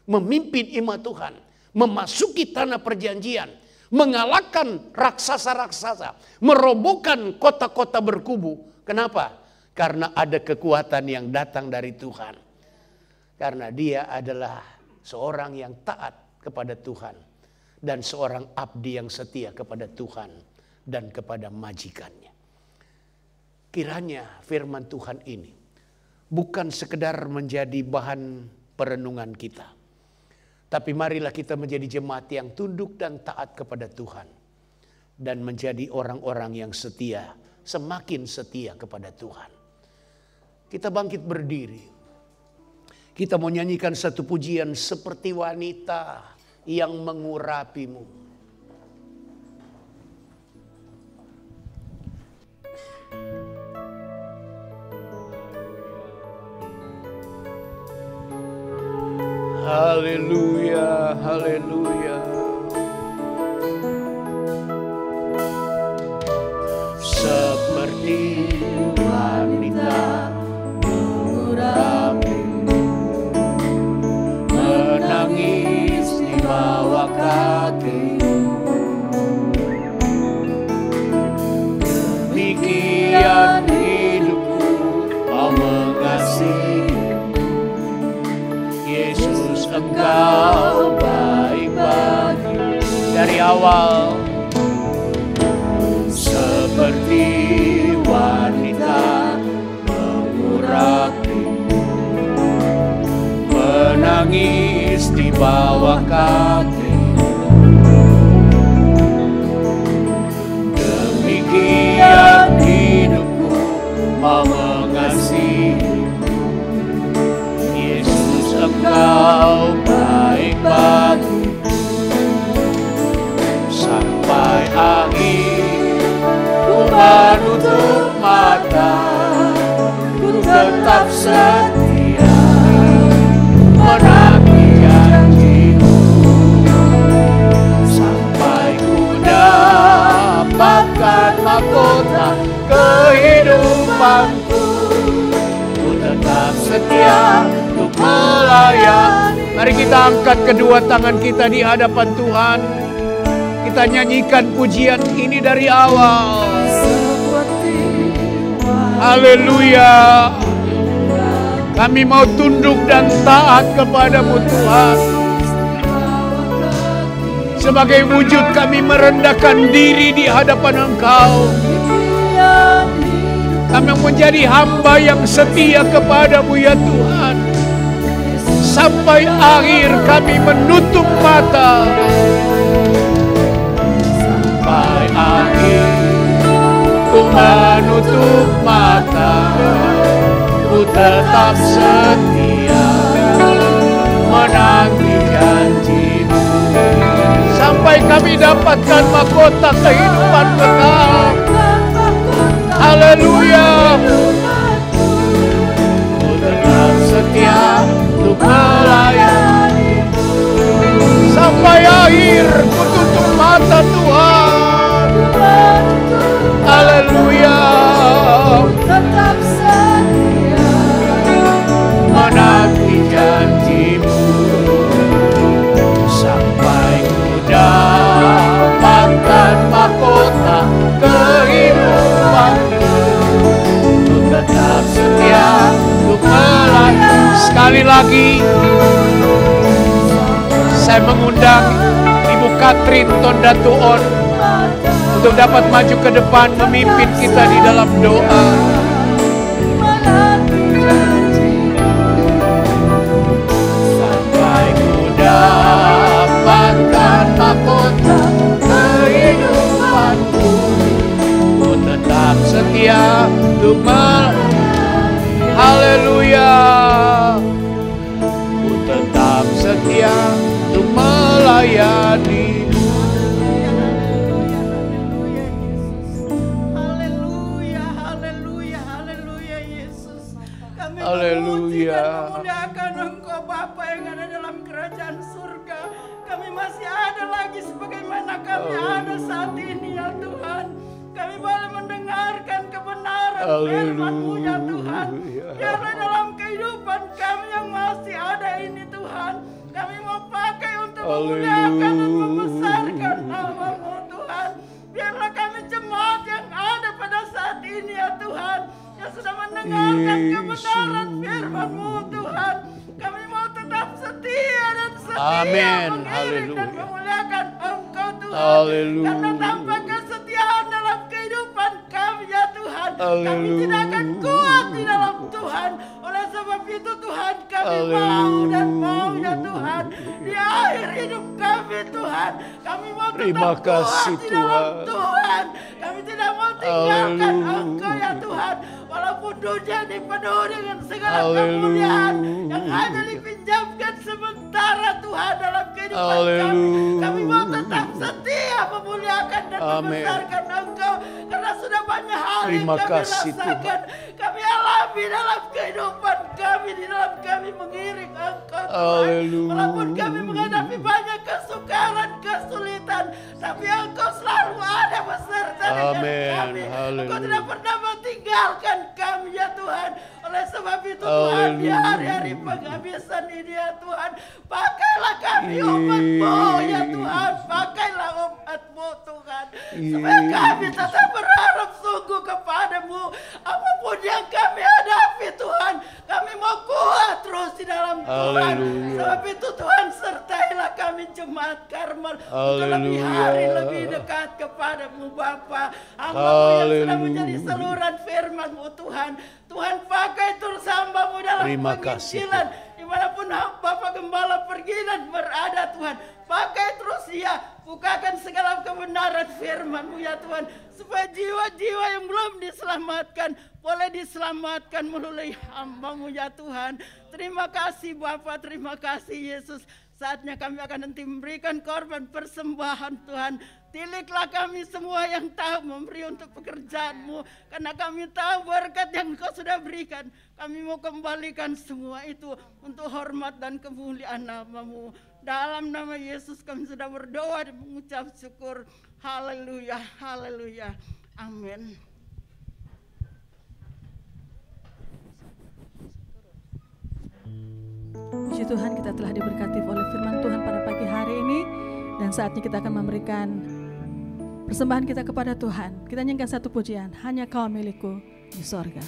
Memimpin imat Tuhan. Memasuki tanah perjanjian. Mengalahkan raksasa-raksasa. Merobohkan kota-kota berkubu. Kenapa? Karena ada kekuatan yang datang dari Tuhan. Karena dia adalah seorang yang taat kepada Tuhan. Dan seorang abdi yang setia kepada Tuhan. Dan kepada majikannya. Kiranya firman Tuhan ini bukan sekedar menjadi bahan perenungan kita. Tapi marilah kita menjadi jemaat yang tunduk dan taat kepada Tuhan. Dan menjadi orang-orang yang setia, semakin setia kepada Tuhan. Kita bangkit berdiri. Kita mau nyanyikan satu pujian seperti wanita yang mengurapimu. Haleluya, haleluya. Seperti wanita mengurapimu, menangis di bawah kakimu. Demikian hidupku, kau mengasihi. Yesus, Engkau baik bagi dari awal. Seperti wanita mengurapimu, menangis di bawah kakimu. Demikian hidupku, mau mengasihi. Yesus, Engkau baik bagi sampai akhir. Ku menutup mata, ku tetap setia menanti janji-Mu sampai ku dapatkan mahkota kehidupanku. Ku tetap setia untuk melayani. Mari kita angkat kedua tangan kita di hadapan Tuhan. Kita nyanyikan pujian ini dari awal. Haleluya. Kami mau tunduk dan taat kepadamu Tuhan. Sebagai wujud kami merendahkan diri di hadapan Engkau. Kami menjadi hamba yang setia kepadamu ya Tuhan. Sampai akhir kami menutup mata. Sampai akhir ku menutup mata. Ku tetap setia menanti janji-Mu. Sampai kami dapatkan mahkota kehidupan kekal. Haleluya. Ku tetap setia untuk melayani. Sampai akhir ku tutup mata Tuhan. Haleluya. Tetap setia menanti janji-Mu. Sampai ku dapatkan mahkota kehidupanku. Ku tetap setia untuk melayani. Sekali lagi saya mengundang Ibu Katrin Tondatuon untuk dapat maju ke depan memimpin kita di dalam doa. Sampai ku dapatkan mahkota kehidupanku. Ku tetap setia untuk haleluya. Ku tetap setia untuk melayani. Kami Haleluya. memuji dan memuliakan Engkau Bapa yang ada dalam kerajaan surga. Kami masih ada lagi sebagaimana kami ada saat ini ya Tuhan. Kami boleh mendengarkan kebenaran firman-Mu ya Tuhan. Biarlah dalam kehidupan kami yang masih ada ini Tuhan, kami mau pakai untuk memuliakan dan membesarkan nama-Mu Tuhan. Biarlah kami jemaat yang ada pada saat ini ya Tuhan, yang sudah mendengarkan kebenaran firman-Mu Tuhan, kami mau tetap setia dan setia mengiring dan memuliakan Engkau Tuhan. Karena tanpa kesetiaan dalam kehidupan kami ya Tuhan, kami tidak akan kuat di dalam Tuhan. Oleh sebab itu Tuhan, kami mau dan mau ya Tuhan, di akhir hidup kami Tuhan, kami mau tetap kuat di dalam Tuhan. Kami tidak mau tinggalkan Engkau ya Tuhan. Walaupun dunia dipenuhi dengan segala kemuliaan yang hanya dipinjamkan sementara Tuhan dalam kehidupan kami, kami mau tetap setia memuliakan dan membesarkan Engkau. Karena sudah banyak hal yang kami rasakan, kami alami dalam kehidupan kami, di dalam kami mengiring Engkau Tuhan. Walaupun kami menghadapi banyak kesukaran, kesulitan, tapi Engkau selalu ada beserta dengan kami. Engkau tidak pernah meninggalkan kami ya Tuhan. Oleh sebab itu Tuhan, di hari-hari penghabisan ini ya Tuhan, pakailah kami umat-Mu ya Tuhan, pakailah umat-Mu Tuhan, supaya kami tetap berharap sungguh kepada-Mu. Apapun yang kami hadapi Tuhan, kami mau kuat terus di dalam Tuhan. Sebab itu Tuhan, sertailah kami jemaat Karmel untuk lebih hari lebih dekat kepada-Mu Bapa. Hamba-Mu yang sudah menjadi saluran firman-Mu Tuhan, Tuhan pakai terus hamba-Mu dalam penginjilan. Dimanapun Bapak Gembala pergi dan berada Tuhan, pakai terus dia, bukakan segala kebenaran firman-Mu ya Tuhan, supaya jiwa-jiwa yang belum diselamatkan boleh diselamatkan melalui hamba-Mu ya Tuhan. Terima kasih Bapak, terima kasih Yesus. Saatnya kami akan nanti memberikan korban persembahan Tuhan. Tiliklah kami semua yang tahu memberi untuk pekerjaan-Mu, karena kami tahu berkat yang Engkau sudah berikan. Kami mau kembalikan semua itu untuk hormat dan kemuliaan nama-Mu. Dalam nama Yesus kami sudah berdoa dan mengucap syukur. Haleluya, haleluya, amin. Puji Tuhan, kita telah diberkati oleh firman Tuhan pada pagi hari ini. Dan saatnya kita akan memberikan persembahan kita kepada Tuhan. Kita nyanyikan satu pujian, hanya Kau milikku di sorga.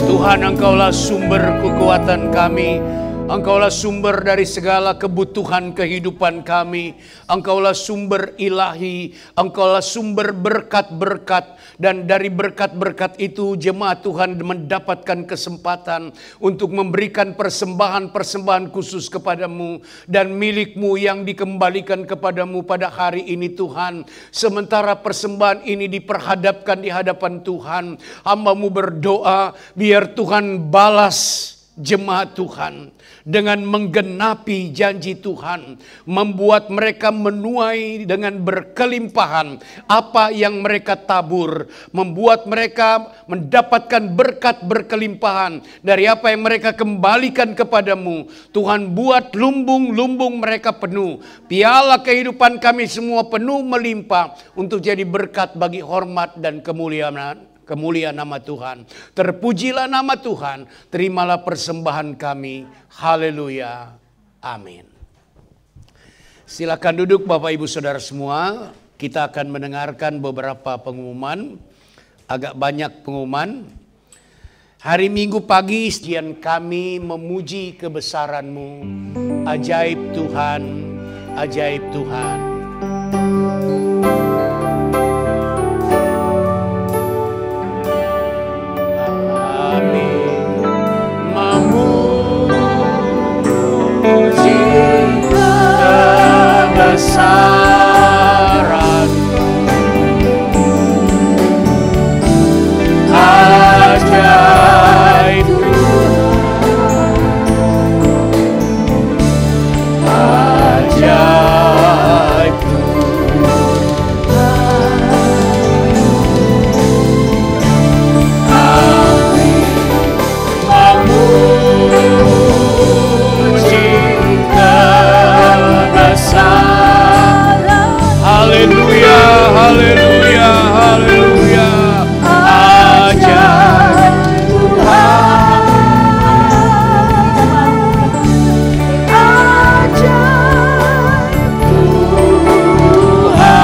Tuhan, Engkaulah sumber kekuatan kami. Engkaulah sumber dari segala kebutuhan kehidupan kami. Engkaulah sumber ilahi. Engkaulah sumber berkat-berkat. Dan dari berkat-berkat itu jemaat Tuhan mendapatkan kesempatan untuk memberikan persembahan-persembahan khusus kepadamu. Dan milik-Mu yang dikembalikan kepadamu pada hari ini Tuhan. Sementara persembahan ini diperhadapkan di hadapan Tuhan, hamba-Mu berdoa biar Tuhan balas jemaat Tuhan dengan menggenapi janji Tuhan, membuat mereka menuai dengan berkelimpahan apa yang mereka tabur, membuat mereka mendapatkan berkat berkelimpahan dari apa yang mereka kembalikan kepadamu. Tuhan, buat lumbung-lumbung mereka penuh, piala kehidupan kami semua penuh melimpah untuk jadi berkat bagi hormat dan kemuliaan nama Tuhan. Terpujilah nama Tuhan. Terimalah persembahan kami. Haleluya. Amin. Silakan duduk Bapak Ibu Saudara semua. Kita akan mendengarkan beberapa pengumuman. Agak banyak pengumuman. Hari Minggu pagi sekian kami memuji kebesaran-Mu. Ajaib Tuhan. Ajaib Tuhan. Kebesaran ajaib ajaib kami memuji kebesaran. Haleluya, haleluya, haleluya. Ajaib Tuhan, ajaib Tuhan.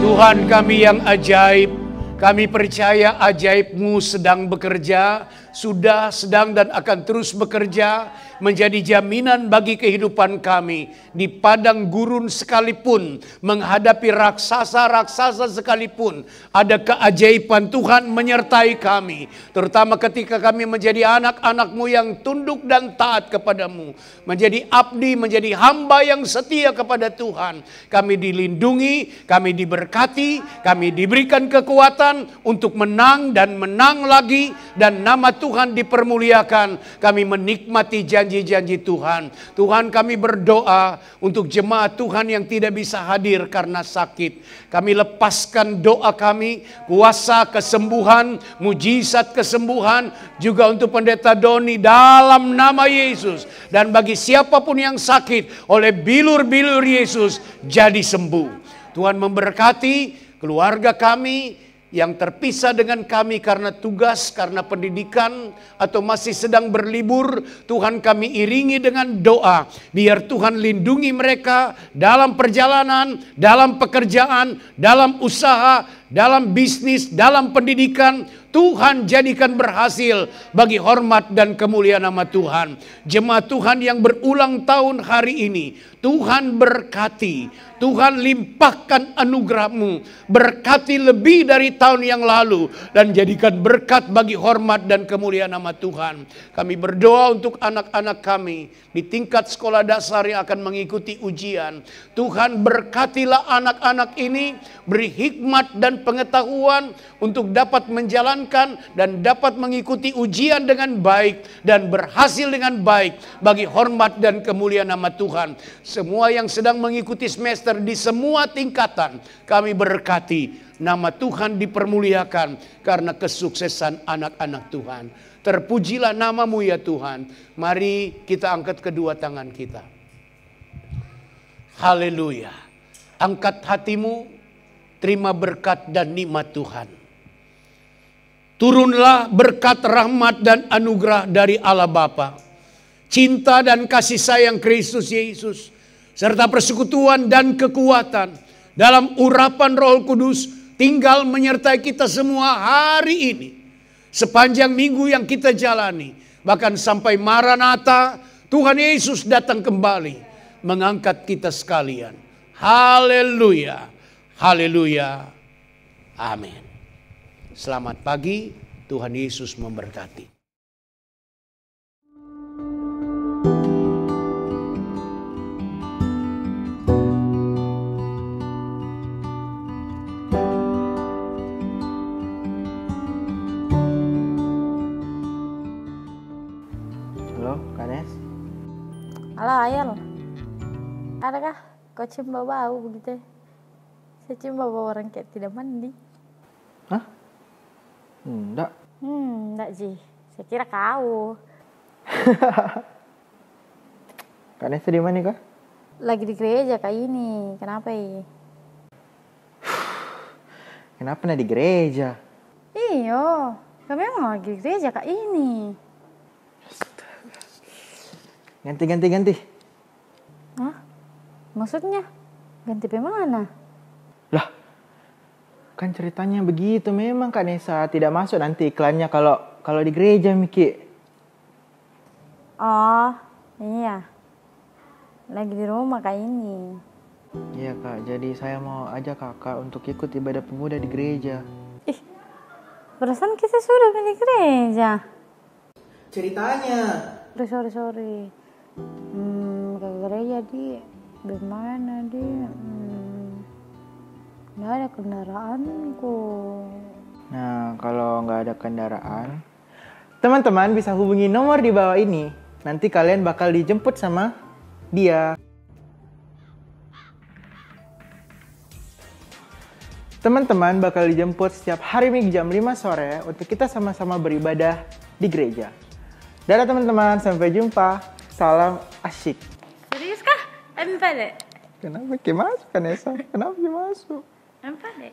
Tuhan kami yang ajaib, kami percaya ajaib-Mu sedang bekerja, sudah, sedang, dan akan terus bekerja, menjadi jaminan bagi kehidupan kami. Di padang gurun sekalipun, menghadapi raksasa-raksasa sekalipun, ada keajaiban Tuhan menyertai kami. Terutama ketika kami menjadi anak-anak-Mu yang tunduk dan taat kepadamu. Menjadi abdi, menjadi hamba yang setia kepada Tuhan. Kami dilindungi, kami diberkati, kami diberikan kekuatan untuk menang dan menang lagi. Dan nama Tuhan dipermuliakan. Kami menikmati janji-janji Tuhan. Tuhan, kami berdoa untuk jemaat Tuhan yang tidak bisa hadir karena sakit. Kami lepaskan doa kami, kuasa kesembuhan, mujizat kesembuhan, juga untuk Pendeta Doni dalam nama Yesus. Dan bagi siapapun yang sakit, oleh bilur-bilur Yesus jadi sembuh. Tuhan memberkati keluarga kami yang terpisah dengan kami karena tugas, karena pendidikan, atau masih sedang berlibur. Tuhan, kami iringi dengan doa, biar Tuhan lindungi mereka dalam perjalanan, dalam pekerjaan, dalam usaha, dalam bisnis, dalam pendidikan. Tuhan jadikan berhasil bagi hormat dan kemuliaan nama Tuhan. Jemaat Tuhan yang berulang tahun hari ini, Tuhan berkati, Tuhan limpahkan anugerah-Mu, berkati lebih dari tahun yang lalu, dan jadikan berkat bagi hormat dan kemuliaan nama Tuhan. Kami berdoa untuk anak-anak kami di tingkat sekolah dasar yang akan mengikuti ujian. Tuhan, berkatilah anak-anak ini, beri hikmat dan pengetahuan untuk dapat menjalankan dan dapat mengikuti ujian dengan baik dan berhasil dengan baik bagi hormat dan kemuliaan nama Tuhan. Semua yang sedang mengikuti semester di semua tingkatan, kami berkati, nama Tuhan dipermuliakan karena kesuksesan anak-anak Tuhan. Terpujilah nama-Mu ya Tuhan. Mari kita angkat kedua tangan kita. Haleluya. Angkat hatimu, terima berkat dan nikmat Tuhan. Turunlah berkat, rahmat, dan anugerah dari Allah Bapa, cinta dan kasih sayang Kristus Yesus, serta persekutuan dan kekuatan dalam urapan Roh Kudus tinggal menyertai kita semua hari ini, sepanjang minggu yang kita jalani, bahkan sampai Maranatha, Tuhan Yesus datang kembali mengangkat kita sekalian. Haleluya, haleluya, amin. Selamat pagi, Tuhan Yesus memberkati. kau cium bau begitu. Saya cium bau orang kayak tidak mandi. Hah? Enggak. Enggak Ji. Saya kira kau. Kak Nesa di mana Kak? Lagi di gereja Kak ini. Kenapa ya? Kenapa di gereja? Iyo, kami memang lagi di gereja Kak ini. Ganti. Hah? Maksudnya? Ganti bagaimana? Lah, kan ceritanya begitu memang Kak Nesa. Tidak masuk nanti iklannya kalau di gereja Miki. Oh, iya. Lagi di rumah Kak ini. Iya Kak, jadi saya mau ajak Kakak untuk ikut ibadah pemuda di gereja. Ih, perasaan kita sudah di gereja. Ceritanya. Sorry. Ke gereja di bagaimana di? Nggak ada kendaraanku. Nah, kalau nggak ada kendaraan, teman-teman bisa hubungi nomor di bawah ini. Nanti kalian bakal dijemput sama dia. Teman-teman bakal dijemput setiap hari Minggu jam 5 sore untuk kita sama-sama beribadah di gereja. Dadah teman-teman, sampai jumpa. Salam asyik. Serius kah? Empat deh. Kenapa masuk Kanesa? Kenapa masuk? Empat deh.